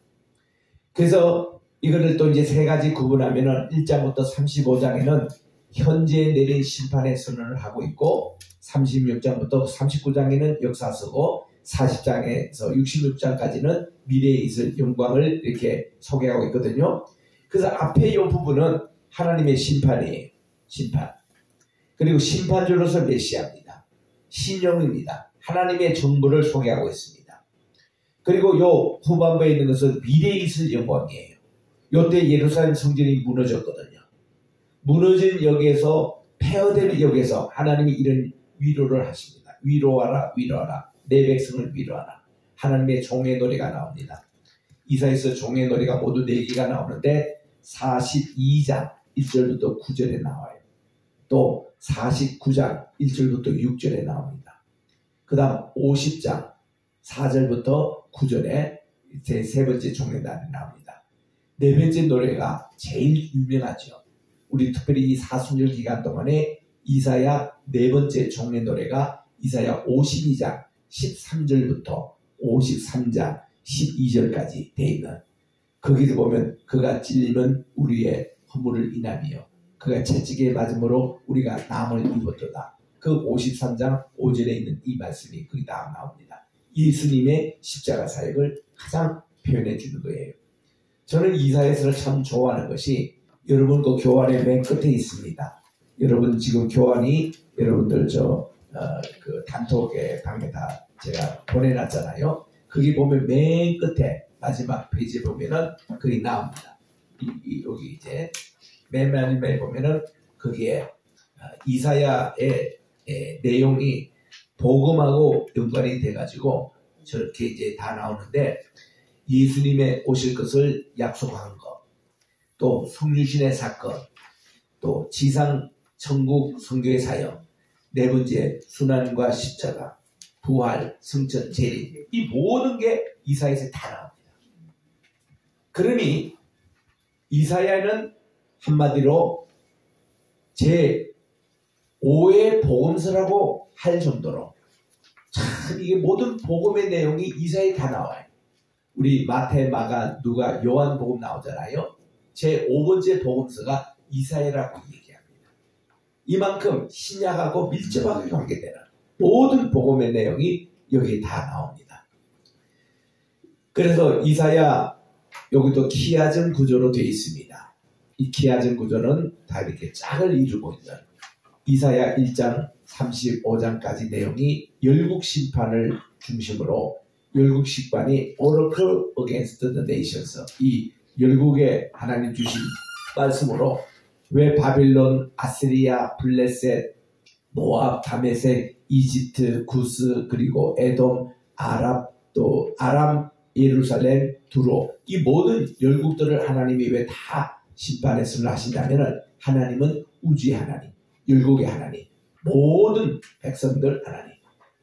그래서 이거를 또 이제 세 가지 구분하면은 1장부터 35장에는 현재 내린 심판의 선언을 하고 있고 36장부터 39장에는 역사서고 40장에서 66장까지는 미래에 있을 영광을 이렇게 소개하고 있거든요. 그래서 앞에 이 부분은 하나님의 심판이에요. 심판. 그리고 심판주로서 메시아입니다. 신령입니다. 하나님의 정부를 소개하고 있습니다. 그리고 요 후반부에 있는 것은 미래에 있을 영광이에요. 요때 예루살렘 성전이 무너졌거든요. 무너진 역에서 폐허된 역에서 하나님이 이런 위로를 하십니다. 위로하라 위로하라 내 백성을 위로하라. 하나님의 종의 노래가 나옵니다. 이사야서 종의 노래가 모두 4개가 나오는데 42장 1절부터 9절에 나와요. 또 49장 1절부터 6절에 나옵니다. 그 다음 50장 4절부터 9절에 제 세 번째 종의 날이 나옵니다. 네 번째 노래가 제일 유명하죠. 우리 특별히 이 사순절 기간 동안에 이사야 네 번째 종의 노래가 이사야 52장 13절부터 53장 12절까지 되어 있는 거기서 보면 그가 찔림은 우리의 허물을 인하며 그가 채찍에 맞음으로 우리가 남을 입었도다. 그 53장 5절에 있는 이 말씀이 거기 다 나옵니다. 예수님의 십자가 사역을 가장 표현해 주는 거예요. 저는 이사야서를 참 좋아하는 것이 여러분 그 교환의 맨 끝에 있습니다. 여러분 지금 교환이 여러분들 그 단톡의 방에 다 제가 보내놨잖아요. 거기 보면 맨 끝에 마지막 페이지에 보면은 거기 나옵니다. 여기 이제 맨 마지막에 보면은 거기에 이사야의 내용이 복음하고 연관이 돼가지고 저렇게 이제 다 나오는데 예수님의 오실 것을 약속한 것, 또 성유신의 사건, 또 지상 천국 선교의 사역, 네 번째 순환과 십자가, 부활, 승천, 재림 이 모든 게 이사야에서 다 나옵니다. 그러니 이사야는 한마디로 제5의 복음서라고 할 정도로 참 이게 모든 복음의 내용이 이사야에 다 나와요. 우리 마태, 마가, 누가, 요한 복음 나오잖아요. 제5번째 복음서가 이사야라고 얘기합니다. 이만큼 신약하고 밀접하게 관계되는 모든 복음의 내용이 여기 다 나옵니다. 그래서 이사야 여기도 키아즘 구조로 되어 있습니다. 이 키아즘 구조는 다 이렇게 짝을 이루고 있는 이사야 1장 35장까지 내용이 열국 심판을 중심으로 열국 심판이 Oracle against the nations 이 열국에 하나님 주신 말씀으로 왜 바빌론, 아시리아, 블레셋, 모압, 다메섹, 이집트, 구스, 그리고 에돔, 아랍, 또 아람, 예루살렘, 두로 이 모든 열국들을 하나님이 왜 다 심판했음을 하신다면 하나님은 우주의 하나님, 열국의 하나님, 모든 백성들 하나님.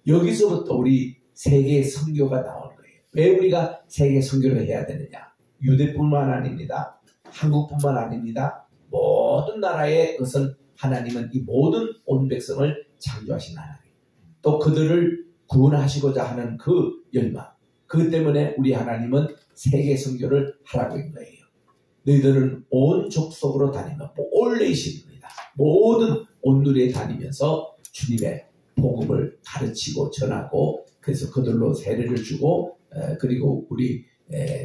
여기서부터 우리 세계 선교가 나오는 거예요. 왜 우리가 세계 선교를 해야 되느냐? 유대뿐만 아닙니다. 한국뿐만 아닙니다. 모든 나라의 것을 하나님은 이 모든 온 백성을 창조하신 하나님. 또 그들을 구원하시고자 하는 그 열망. 그 때문에 우리 하나님은 세계 선교를 하라고 한 거예요. 너희들은 온 족속으로 다니며 올 네이션입니다. 모든 온누리에 다니면서 주님의 복음을 가르치고 전하고 그래서 그들로 세례를 주고 그리고 우리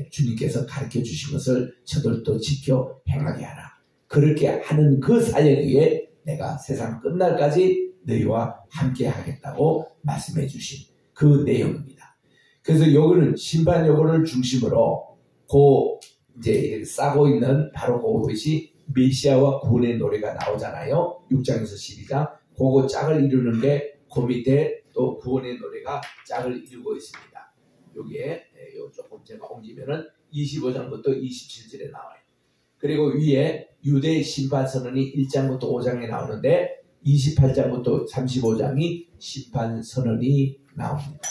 주님께서 가르쳐 주신 것을 저들도 지켜 행하게 하라. 그렇게 하는 그 사역에 내가 세상 끝날까지 너희와 함께 하겠다고 말씀해 주신 그 내용입니다. 그래서 여기는 신반 요구를 중심으로 이제 싸고 있는 바로 그것이 메시아와 구원의 노래가 나오잖아요. 6장에서 12장. 그거 짝을 이루는 게 그 밑에 또 구원의 노래가 짝을 이루고 있습니다. 여기에 조금 제가 옮기면은 25장부터 27절에 나와요. 그리고 위에 유대 심판 선언이 1장부터 5장에 나오는데 28장부터 35장이 심판 선언이 나옵니다.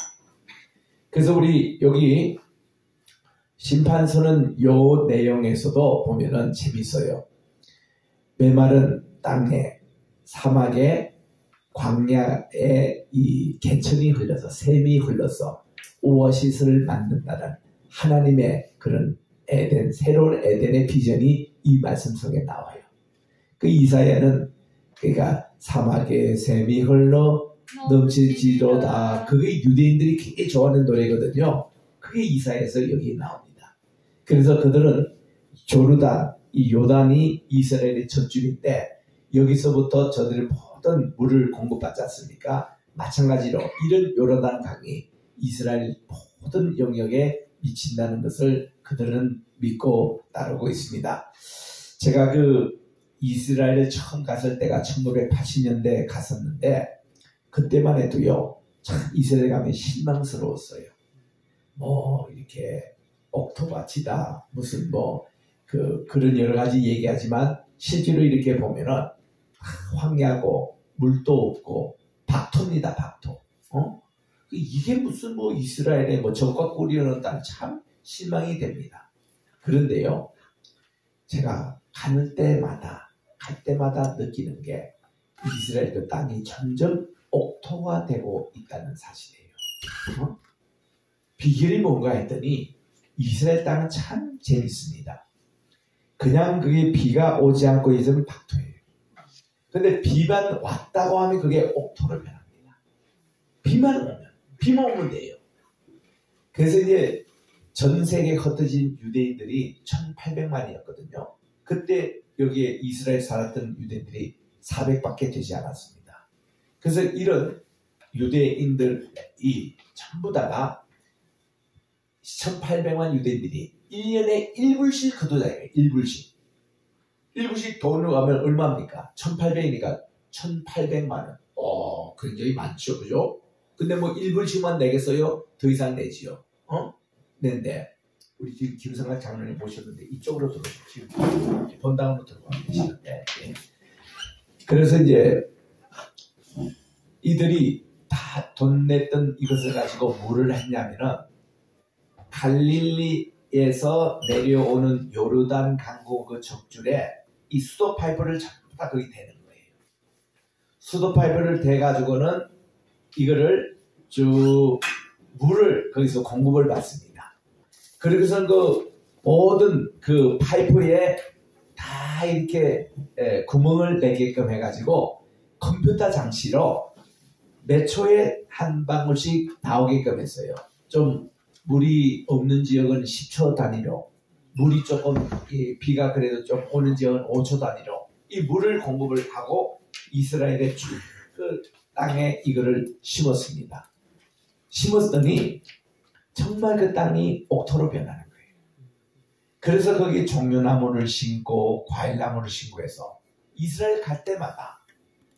그래서 우리 여기 심판 선언 요 내용에서도 보면은 재밌어요. 메마른 땅에 사막에 광야에 이 개천이 흘러서 샘이 흘러서 오아시스를 만든다는 하나님의 그런 에덴, 새로운 에덴의 비전이 이 말씀 속에 나와요. 그 이사야는 그러니까 사막에 샘이 흘러 넘칠지로다. 그게 유대인들이 굉장히 좋아하는 노래거든요. 그게 이사야에서 여기 나옵니다. 그래서 그들은 조르단, 이 요단이 이스라엘의 젖줄인데 여기서부터 저들은 모든 물을 공급받지 않습니까? 마찬가지로 이런 요르단 강이 이스라엘 모든 영역에 미친다는 것을 그들은 믿고 따르고 있습니다. 제가 이스라엘에 처음 갔을 때가 1980년대에 갔었는데 그때만 해도요 참 이스라엘 가면 실망스러웠어요. 이렇게 옥토밭이다 무슨 그런 여러 가지 얘기하지만 실제로 이렇게 보면은 황야고 물도 없고 박토입니다. 박토. 이게 무슨 이스라엘의 적과 꿀이라는 땅 참 실망이 됩니다. 그런데요 제가 갈 때마다 느끼는 게 이스라엘 그 땅이 점점 옥토가 되고 있다는 사실이에요. 비결이 뭔가 했더니 이스라엘 땅은 참 재밌습니다. 그냥 그게 비가 오지 않고 있으면 박토예요. 근데 비만 왔다고 하면 그게 옥토로 변합니다. 비만 오면 돼요. 그래서 이제 전 세계에 흩어진 유대인들이 1800만이었거든요. 그때 여기에 이스라엘 살았던 유대인들이 400밖에 되지 않았습니다. 그래서 이런 유대인들이 전부 다가 1800만 유대인들이 1년에 1불씩 거두자예요. 1불씩 돈으로 가면 얼마입니까? 1800이니까 1800만 원. 굉장히 많죠. 그죠? 근데 1불씩만 내겠어요? 더 이상 내지요. 낸데 우리 지금 김성학 장로님 모셨는데 이쪽으로 들어오시죠. 지금 본당으로 들어와 계시는데 그래서 이제 이들이 다 돈 냈던 이것을 가지고 뭐를 했냐면은 갈릴리에서 내려오는 요르단 강고 그 적줄에 이 수도 파이프를 전부 다 거기 대는 거예요. 수도 파이프를 대가지고는 이거를 쭉 물을 거기서 공급을 받습니다. 그래서 그 모든 그 파이프에 다 이렇게 구멍을 내게끔 해가지고 컴퓨터 장치로 몇 초에 한 방울씩 나오게끔 했어요. 좀 물이 없는 지역은 10초 단위로, 물이 조금 비가 그래도 좀 오는 지역은 5초 단위로 이 물을 공급을 하고 이스라엘의 그 땅에 이거를 심었습니다. 심었더니 정말 그 땅이 옥토로 변하는 거예요. 그래서 거기 종려나무를 심고 과일나무를 심고 해서 이스라엘 갈 때마다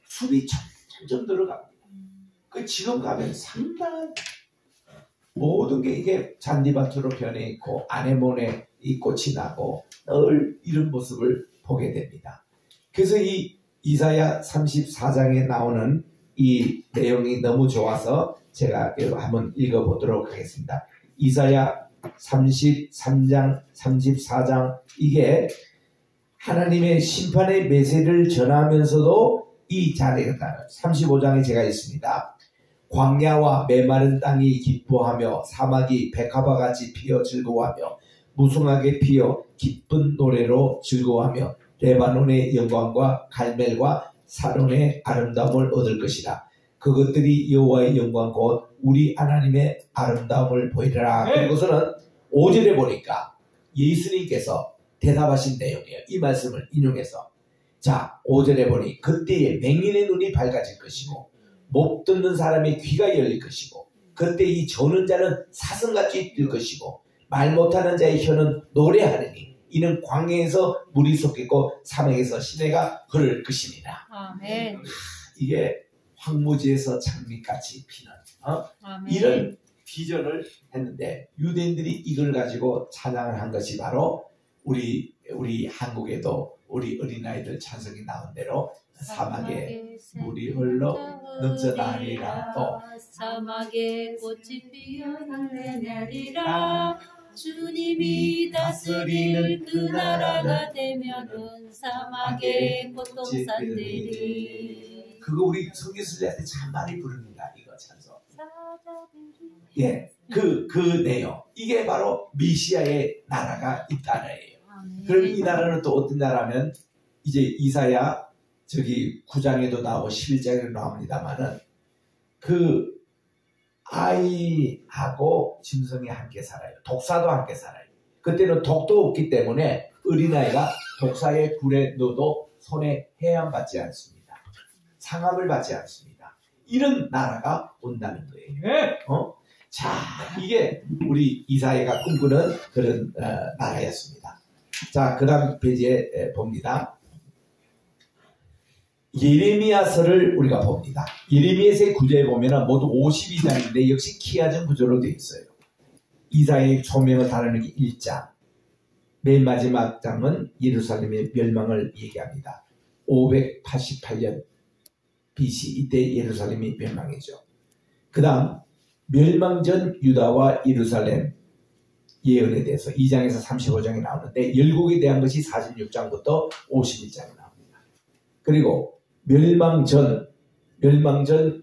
숲이 점점 들어갑니다. 그 지금 가면 상당한 모든 게 이게 잔디밭으로 변해 있고 아네모네 이 꽃이 나고 늘 이런 모습을 보게 됩니다. 그래서 이 이사야 34장에 나오는 이 내용이 너무 좋아서 제가 한번 읽어보도록 하겠습니다. 이사야 33장, 34장 이게 하나님의 심판의 메시지를 전하면서도 이 자리가 35장에 제가 있습니다. 광야와 메마른 땅이 기뻐하며 사막이 백합화같이 피어 즐거워하며 무성하게 피어 기쁜 노래로 즐거워하며 레바논의 영광과 갈멜과 사론의 아름다움을 얻을 것이라. 그것들이 여호와의 영광 곧 우리 하나님의 아름다움을 보이리라. 그리고서는 5절에 보니까 예수님께서 대답하신 내용이에요. 이 말씀을 인용해서 자 5절에 보니 그때에 맹인의 눈이 밝아질 것이고 못 듣는 사람의 귀가 열릴 것이고 그때 이 저는 자는 사슴같이 뛸 것이고 말 못하는 자의 혀는 노래하느니 이는 광야에서 물이 솟겠고 사막에서 시내가 흐를 것이니라. 아멘. 이게 황무지에서 장미같이 피는 이런 비전을 했는데 유대인들이 이걸 가지고 찬양을 한 것이 바로 우리 한국에도 우리 어린아이들 찬송이 나온 대로 사막에 물이 흘러 넘쳐나리라. 또 사막에 꽃이 피어 날래내리라. 주님이 다스릴 그 나라가 되면은 사막에 꽃동산들이. 그거 우리 성교수들한테 참 많이 부릅니다. 이거 찬송. 예, 그 내용. 이게 바로 메시아의 나라가 있다라예요. 그럼 이 나라는 또 어떤 나라면 이제 이사야 저기 9장에도 나오고 11장에도 나옵니다만은 그 아이하고 짐승이 함께 살아요. 독사도 함께 살아요. 그때는 독도 없기 때문에 어린아이가 독사의 굴에 넣어도 손에 해함받지 않습니다. 상함을 받지 않습니다. 이런 나라가 온다는 거예요. 자, 이게 우리 이사야가 꿈꾸는 그런 나라였습니다. 자, 그 다음 페이지에 봅니다. 예레미야서를 우리가 봅니다. 예레미야서의 구절에 보면 모두 52장인데 역시 키아전 구조로 되어 있어요. 이사야의 초명을 다루는 게 1장. 맨 마지막 장은 예루살렘의 멸망을 얘기합니다. 588년 BC 이때 예루살렘이 멸망이죠. 그 다음 멸망 전 유다와 예루살렘 예언에 대해서 2장에서 35장이 나오는데 열국에 대한 것이 46장부터 51장이 나옵니다. 그리고 멸망 전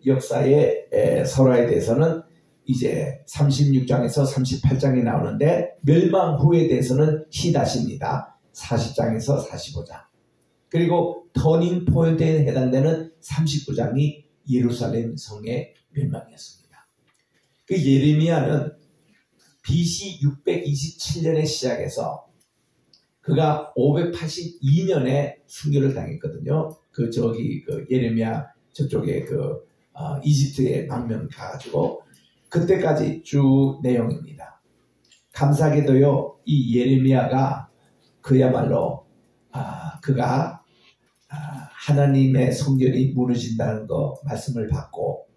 역사의 설화에 대해서는 이제 36장에서 38장이 나오는데 멸망 후에 대해서는 히닷입니다. 40장에서 45장. 그리고 터닝 포인트에 해당되는 39장이 예루살렘 성의 멸망이었습니다. 그 예레미야는 BC 627년에 시작해서 그가 582년에 순교를 당했거든요. 그 예레미야 저쪽에 이집트에 망명 가가지고 그때까지 쭉 내용입니다. 감사하게도요, 이 예레미야가 그야말로 그가 하나님의 성전이 무너진다는 거 말씀을 받고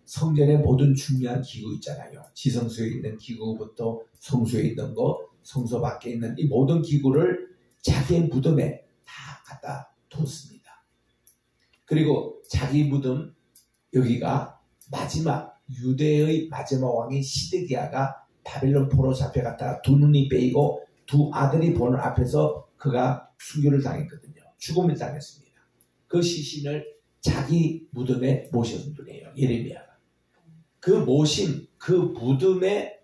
성전의 모든 중요한 기구 있잖아요. 지성소에 있는 기구부터 성소에 있는 거, 성소 밖에 있는 이 모든 기구를 자기의 무덤에 다 갖다 뒀습니다. 그리고 자기 무덤 여기가 마지막 유대의 마지막 왕인 시드기야가 바벨론 포로 잡혀갔다가 두 눈이 빼이고 두 아들이 보는 앞에서 그가 순교를 당했거든요. 죽음을 당했습니다. 그 시신을 자기 무덤에 모셔둔 분이에요. 예레미야가. 그 모신 그 무덤에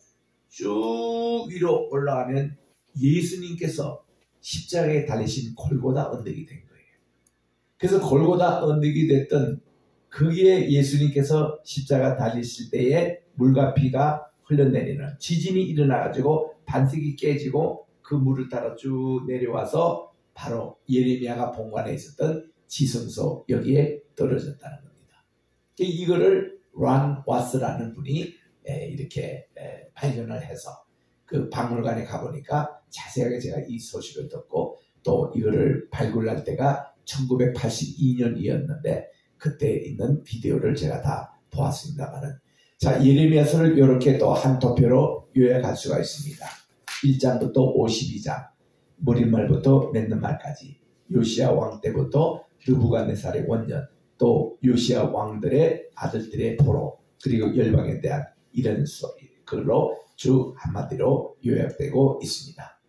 쭉 위로 올라가면 예수님께서 십자가에 달리신 골고다 언덕이 된 거예요. 그래서 골고다 언덕이 됐던 거기에 예수님께서 십자가 달리실 때에 물과 피가 흘러내리는 지진이 일어나가지고 반석이 깨지고 그 물을 따라 쭉 내려와서 바로 예레미야가 본관에 있었던 지성소 여기에 떨어졌다는 겁니다. 이거를 란 와스라는 분이 이렇게 발견을 해서 그 박물관에 가보니까 자세하게 제가 이 소식을 듣고 또 이거를 발굴할 때가 1982년이었는데 그때 있는 비디오를 제가 다 보았습니다만은 자 예레미야서를 이렇게 또 한 도표로 요약할 수가 있습니다. 1장부터 52장 머릿말부터 맺는 말까지 요시야 왕 때부터 느부갓네살의 원년 또 요시야 왕들의 아들들의 포로 그리고 열방에 대한 이런 글로 쭉 한마디로 요약되고 있습니다.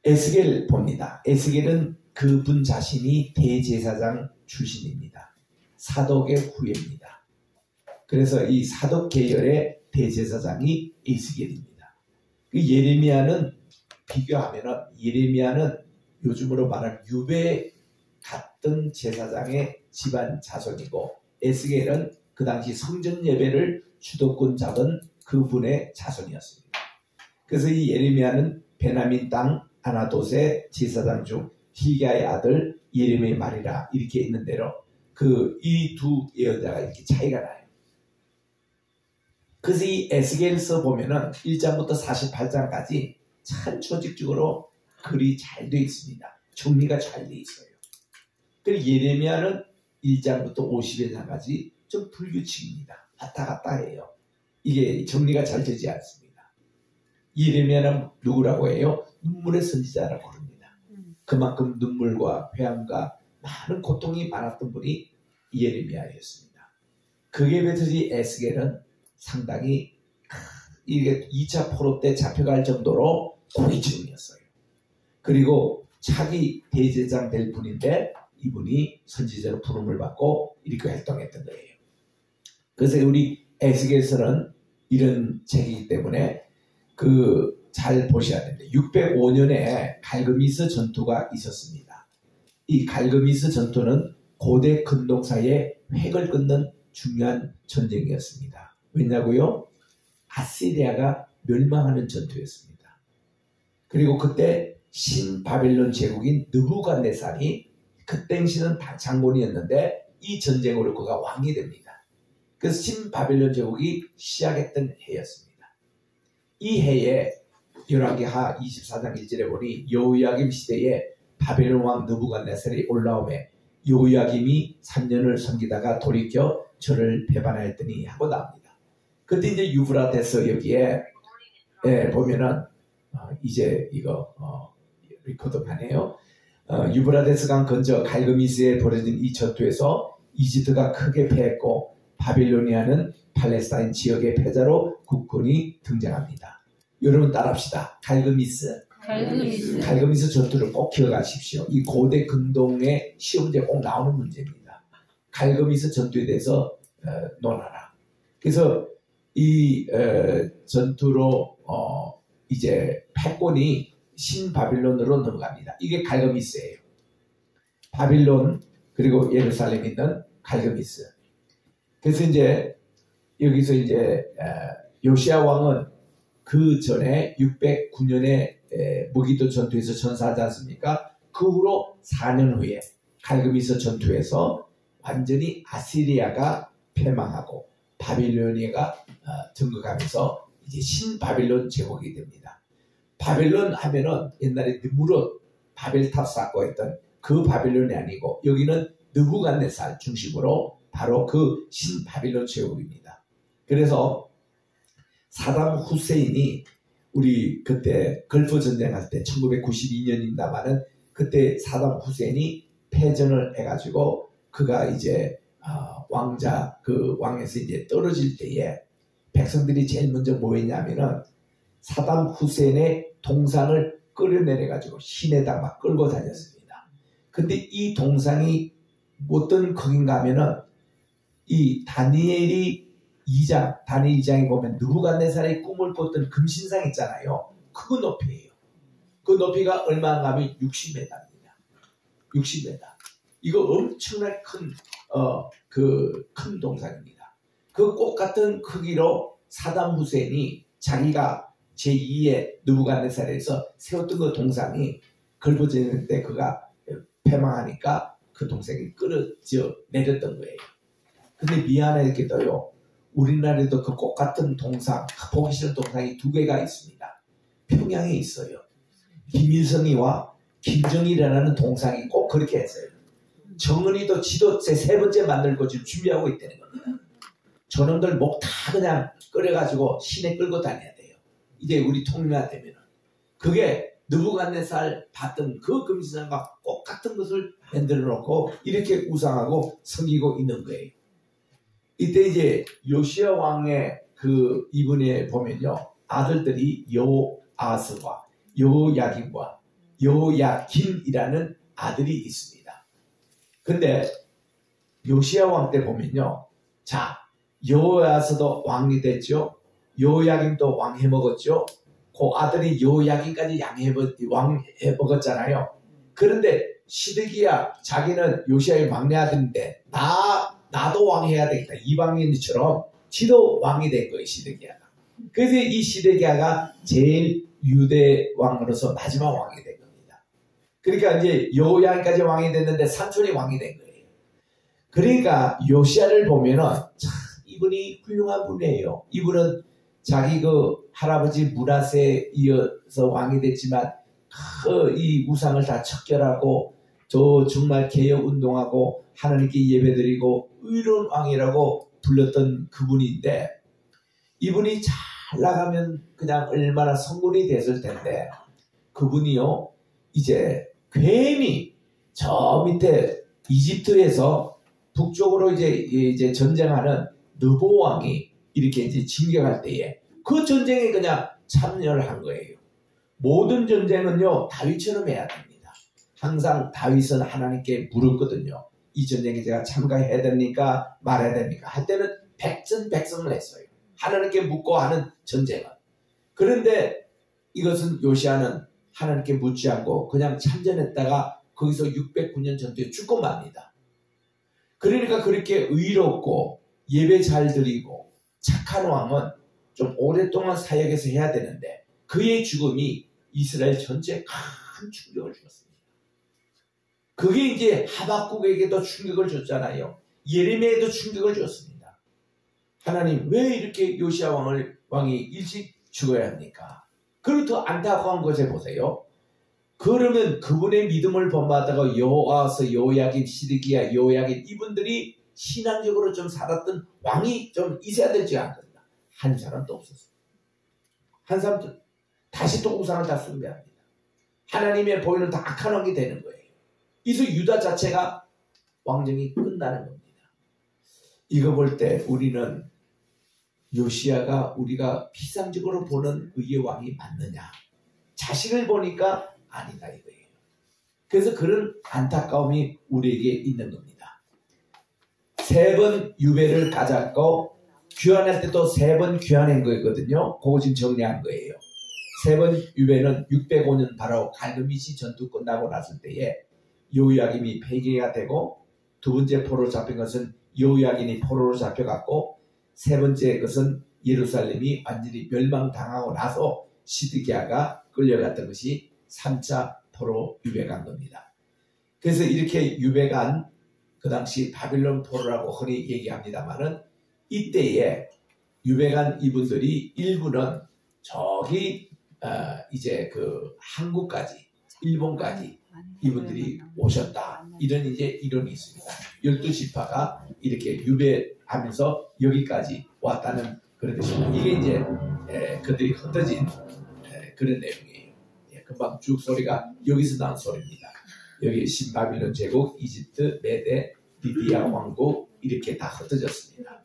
에스겔 봅니다. 에스겔은 그분 자신이 대제사장 출신입니다. 사독의 후예입니다. 그래서 이 사독 계열의 대제사장이 에스겔입니다. 그 예레미야는 비교하면은 예레미야는 요즘으로 말하는 유배 같은 제사장의 집안 자손이고 에스겔은 그 당시 성전 예배를 주도권 잡은 그분의 자손이었습니다. 그래서 이 예레미야는 베냐민 땅 아나돗의 제사장 중 히가의 아들 예레미야의 말이라 이렇게 있는 대로 이 두 예언자가 이렇게 차이가 나요. 그래서 이 에스겔서 보면은 1장부터 48장까지 참 조직적으로 글이 잘 되어 있습니다. 정리가 잘 되어 있어요. 그리고 예레미야는 1장부터 51장까지 좀 불규칙입니다. 왔다 갔다 해요. 이게 정리가 잘 되지 않습니다. 예레미야는 누구라고 해요? 눈물의 선지자라고 합니다. 그만큼 눈물과 회함과 많은 고통이 많았던 분이 예레미야였습니다. 그에 비해서 에스겔은 상당히 이게 2차 포로 때 잡혀갈 정도로 고위층이었어요. 그리고 차기 대제사장 될 분인데 이분이 선지자로 부름을 받고 이렇게 활동했던 거예요. 그래서 우리 에스겔서는 이런 책이기 때문에 잘 보셔야 됩니다. 605년에 갈그미스 전투가 있었습니다. 이 갈그미스 전투는 고대 근동사의 획을 끊는 중요한 전쟁이었습니다. 왜냐고요? 아시리아가 멸망하는 전투였습니다. 그리고 그때 신바벨론 제국인 느부갓네살이 그 당시는 장군이었는데 이 전쟁으로 그가 왕이 됩니다. 그래서 신바벨론 제국이 시작했던 해였습니다. 이 해에 열왕기하 24장 1절에 보니 여호야김 시대에 바벨론 왕 느부갓네살이 올라오매 여호야김이 3년을 섬기다가 돌이켜 저를 배반하였더니 하고 나옵니다. 그때 이제 유브라데스 여기에 보면은 이제 이거 리코드하네요. 유브라데스 강 근처 갈그미스에 벌어진 이 전투에서 이집트가 크게 패했고 바빌로니아는 팔레스타인 지역의 패자로 국군이 등장합니다. 여러분 따라합시다. 갈그미스 전투를 꼭 기억하십시오. 이 고대 근동의 시험지에 꼭 나오는 문제입니다. 갈그미스 전투에 대해서 논하라. 그래서 이 전투로 이제 패권이 신바빌론으로 넘어갑니다. 이게 갈그미스예요. 바빌론 그리고 예루살렘에 있는 갈그미스. 그래서 이제 여기서 이제 요시야 왕은 그 전에 609년에 무기도 전투에서 전사하지 않습니까? 그 후로 4년 후에 갈그미스 전투에서 완전히 아시리아가 패망하고 바빌로니아가 등극하면서 이제 신바빌론 제국이 됩니다. 바벨론 하면은 옛날에 느무롯 바벨탑 쌓고 했던 그 바빌론이 아니고 여기는 느부갓네살 중심으로 바로 그 신바빌론 제국입니다. 그래서 사담 후세인이 우리 그때 걸프 전쟁할 때 1992년입니다만은 그때 사담 후세인이 패전을 해가지고 그가 이제 왕자 그 왕에서 이제 떨어질 때에 백성들이 제일 먼저 뭐 했냐면은 사담 후세인의 동상을 끌어내려가지고 시내다 막 끌고 다녔습니다. 근데 이 동상이 어떤 크기인가 하면은 이 다니엘 2장에 보면 느부갓네살의 꿈을 꿨던 금신상 있잖아요. 그 높이에요. 그 높이가 얼마나 하면 60m입니다. 60m. 이거 엄청나게 큰 동상입니다. 그 꽃 같은 크기로 사담 후세인이 자기가 제2의 느부갓네살에서 세웠던 그 동상이 걸버지는 때 그가 패망하니까 그 동상이 끌어져 내렸던 거예요. 근데 미안하게도요. 우리나라에도 그 꽃 같은 동상, 보기 싫은 동상이 2개가 있습니다. 평양에 있어요. 김일성이와 김정일이라는 동상이 꼭 그렇게 했어요. 정은이도 지도 제 3번째 만들고 지금 준비하고 있다는 겁니다. 저놈들 목 다 그냥 끌어가지고 시내 끌고 다녀야 돼요. 이제 우리 통일화되면은. 그게 느부갓네살 봤던 그 금신상과 꽃 같은 것을 만들어 놓고 이렇게 우상하고 섬기고 있는 거예요. 이때 이제 요시야 왕의 그 이분에 보면요. 아들들이 요아스와 요야김과 요야김이라는 아들이 있습니다. 근데 요시야 왕 때 보면요. 자, 요아스도 왕이 됐죠. 요야김도 왕해 먹었죠. 그 아들이 요야김까지 왕해 먹었잖아요. 그런데 시드기야 자기는 요시야의 막내 아들인데 나 나도 왕해야 되겠다. 이방인처럼 지도 왕이 된 거예요. 시드기야가. 그래서 이 시드기야가 제일 유대 왕으로서 마지막 왕이 된 겁니다. 그러니까 이제 여호야김까지 왕이 됐는데 삼촌이 왕이 된 거예요. 그러니까 요시야를 보면은 참 이분이 훌륭한 분이에요. 이분은 자기 그 할아버지 므낫에 이어서 왕이 됐지만 이 우상을 다 척결하고 저 정말 개혁 운동하고 하나님께 예배드리고 의로운 왕이라고 불렀던 그분인데 이분이 잘 나가면 그냥 얼마나 성군이 됐을 텐데 그분이요 이제 괜히 저 밑에 이집트에서 북쪽으로 이제 전쟁하는 느보 왕이 이렇게 이제 진격할 때에 그 전쟁에 그냥 참여를 한 거예요. 모든 전쟁은요 다윗처럼 해야 됩니다. 항상 다윗은 하나님께 물었거든요. 이 전쟁에 제가 참가해야 됩니까? 말해야 됩니까? 할 때는 백전백승을 했어요. 하나님께 묻고 하는 전쟁은. 그런데 이것은 요시야는 하나님께 묻지 않고 그냥 참전했다가 거기서 609년 전투에 죽고 맙니다. 그러니까 그렇게 의롭고 예배 잘 드리고 착한 왕은 좀 오랫동안 사역해서 해야 되는데 그의 죽음이 이스라엘 전체에 큰 충격을 주었습니다. 그게 이제 하박국에게도 충격을 줬잖아요. 예레미야에도 충격을 줬습니다. 하나님 왜 이렇게 요시야 왕이 일찍 죽어야 합니까? 그리고 더 안타까운 것을 보세요. 그러면 그분의 믿음을 본받다가 여호와서 여호야김, 시드기야, 여호야김 이분들이 신앙적으로 좀 살았던 왕이 좀 있어야 되지 않겠나? 한 사람도 없었어요. 한 사람도 다시 또 우상을 다 숭배합니다. 하나님의 보이는 다 악한 왕이 되는 거예요. 이서 유다 자체가 왕정이 끝나는 겁니다. 이거 볼 때 우리는 요시야가 우리가 피상적으로 보는 의의 왕이 맞느냐? 자신을 보니까 아니다 이거예요. 그래서 그런 안타까움이 우리에게 있는 겁니다. 3번 유배를 가졌고 귀환할 때도 3번 귀환한 거거든요. 그거 지금 정리한 거예요. 3번 유배는 605년 바로 갈그미시 전투 끝나고 났을 때에 여호야김이 폐기가 되고 두 번째 포로로 잡힌 것은 여호야김이 포로로 잡혀갔고 세 번째 것은 예루살렘이 완전히 멸망당하고 나서 시드기야가 끌려갔던 것이 3차 포로 유배간 겁니다. 그래서 이렇게 유배간 그 당시 바빌론 포로라고 흔히 얘기합니다만은 이때에 유배간 이분들이 일부는 저기 이제 그 한국까지 일본까지 이분들이 오셨다. 이런 이제 이론이 있습니다. 12지파가 이렇게 유배하면서 여기까지 왔다는 그런 것입니다. 이게 이제 그들이 흩어진 그런 내용이에요. 금방 쭉 소리가 여기서 나온 소리입니다. 여기 신바빌론 제국, 이집트, 메데, 리디아 왕국 이렇게 다 흩어졌습니다.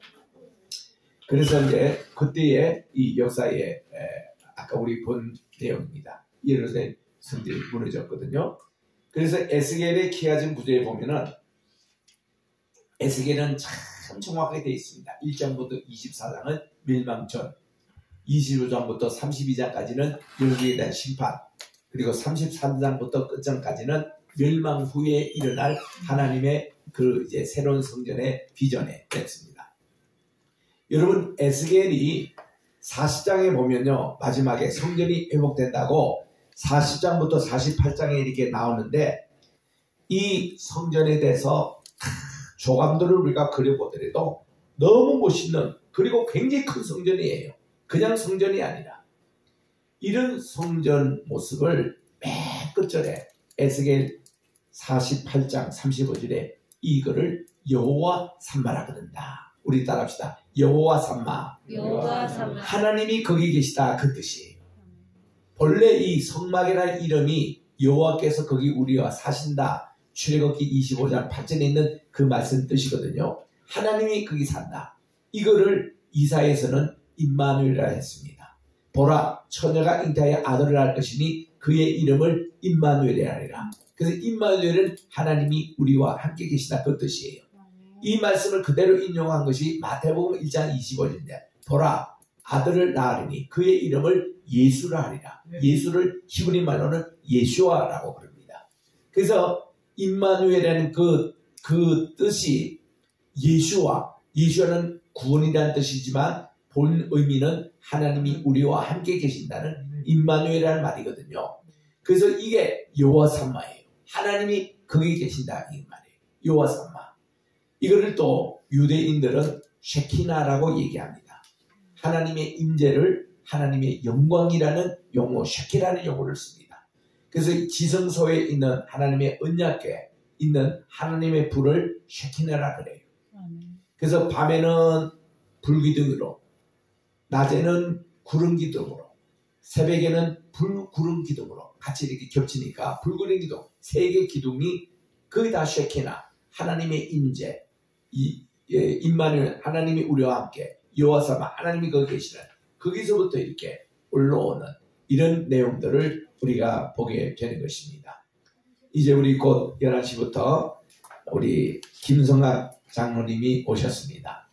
그래서 이제 그때의 이 역사에 아까 우리 본 내용입니다. 예루살렘 성전이 무너졌거든요. 그래서 에스겔의 키아진 구조에 보면은 에스겔은 참 정확하게 되어 있습니다. 1장부터 24장은 멸망 전, 25장부터 32장까지는 열국에 대한 심판, 그리고 33장부터 끝장까지는 멸망 후에 일어날 하나님의 그 이제 새로운 성전의 비전에 됐습니다. 여러분 에스겔이 40장에 보면요 마지막에 성전이 회복된다고 40장부터 48장에 이렇게 나오는데 이 성전에 대해서 조감들을 우리가 그려보더라도 너무 멋있는 그리고 굉장히 큰 성전이에요. 그냥 성전이 아니라 이런 성전 모습을 맨 끝절에 에스겔 48장 35절에 이거를 여호와 삼마라 그런다. 우리 따라합시다. 여호와 삼마. 여호와 삼마. 하나님이 거기 계시다 그 뜻이에요. 본래 이 성막이라는 이름이 여호와께서 거기 우리와 사신다. 출애굽기 25장 8절에 있는 그 말씀 뜻이거든요. 하나님이 거기 산다. 이거를 이사야에서는 임마누엘이라 했습니다. 보라 처녀가 잉태하여 아들을 낳을 것이니 그의 이름을 임마누엘이라 하리라. 그래서 임마누엘은 하나님이 우리와 함께 계시다 그 뜻이에요. 이 말씀을 그대로 인용한 것이 마태복음 1장 25절인데 보라 아들을 낳으리니 그의 이름을 예수라 하리라. 예수를 히브리 말로는 예수아라고 부릅니다. 그래서 임마누엘이라는 그 뜻이 예수와는 구원이라는 뜻이지만 본 의미는 하나님이 우리와 함께 계신다는 임마누엘이라는 말이거든요. 그래서 이게 여호와 삼마예요. 하나님이 거기 계신다 이 말이에요. 여호와 삼마. 이거를 또 유대인들은 쉐키나라고 얘기합니다. 하나님의 임재를 하나님의 영광이라는 용어, 쉐키라는 용어를 씁니다. 그래서 지성소에 있는 하나님의 언약궤에 있는 하나님의 불을 쉐키나라 그래요. 그래서 밤에는 불기둥으로, 낮에는 구름기둥으로, 새벽에는 불구름기둥으로 같이 이렇게 겹치니까 불구름기둥, 세 개의 기둥이 거의 다 쉐키나, 하나님의 임재, 임마누엘, 하나님이 우리와 함께, 여호와사마, 하나님이 거기 계시는, 거기서부터 이렇게 올라오는 이런 내용들을 우리가 보게 되는 것입니다. 이제 우리 곧 11시부터 우리 김성학 장로님이 오셨습니다.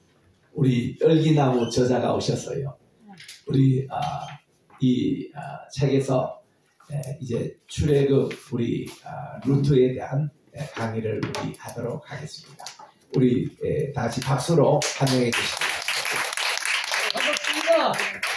우리 열기나무 저자가 오셨어요. 우리 이 책에서 이제 출애굽 우리 루트에 대한 강의를 우리 하도록 하겠습니다. 우리 다 같이 박수로 환영해 주십시오. 반갑습니다.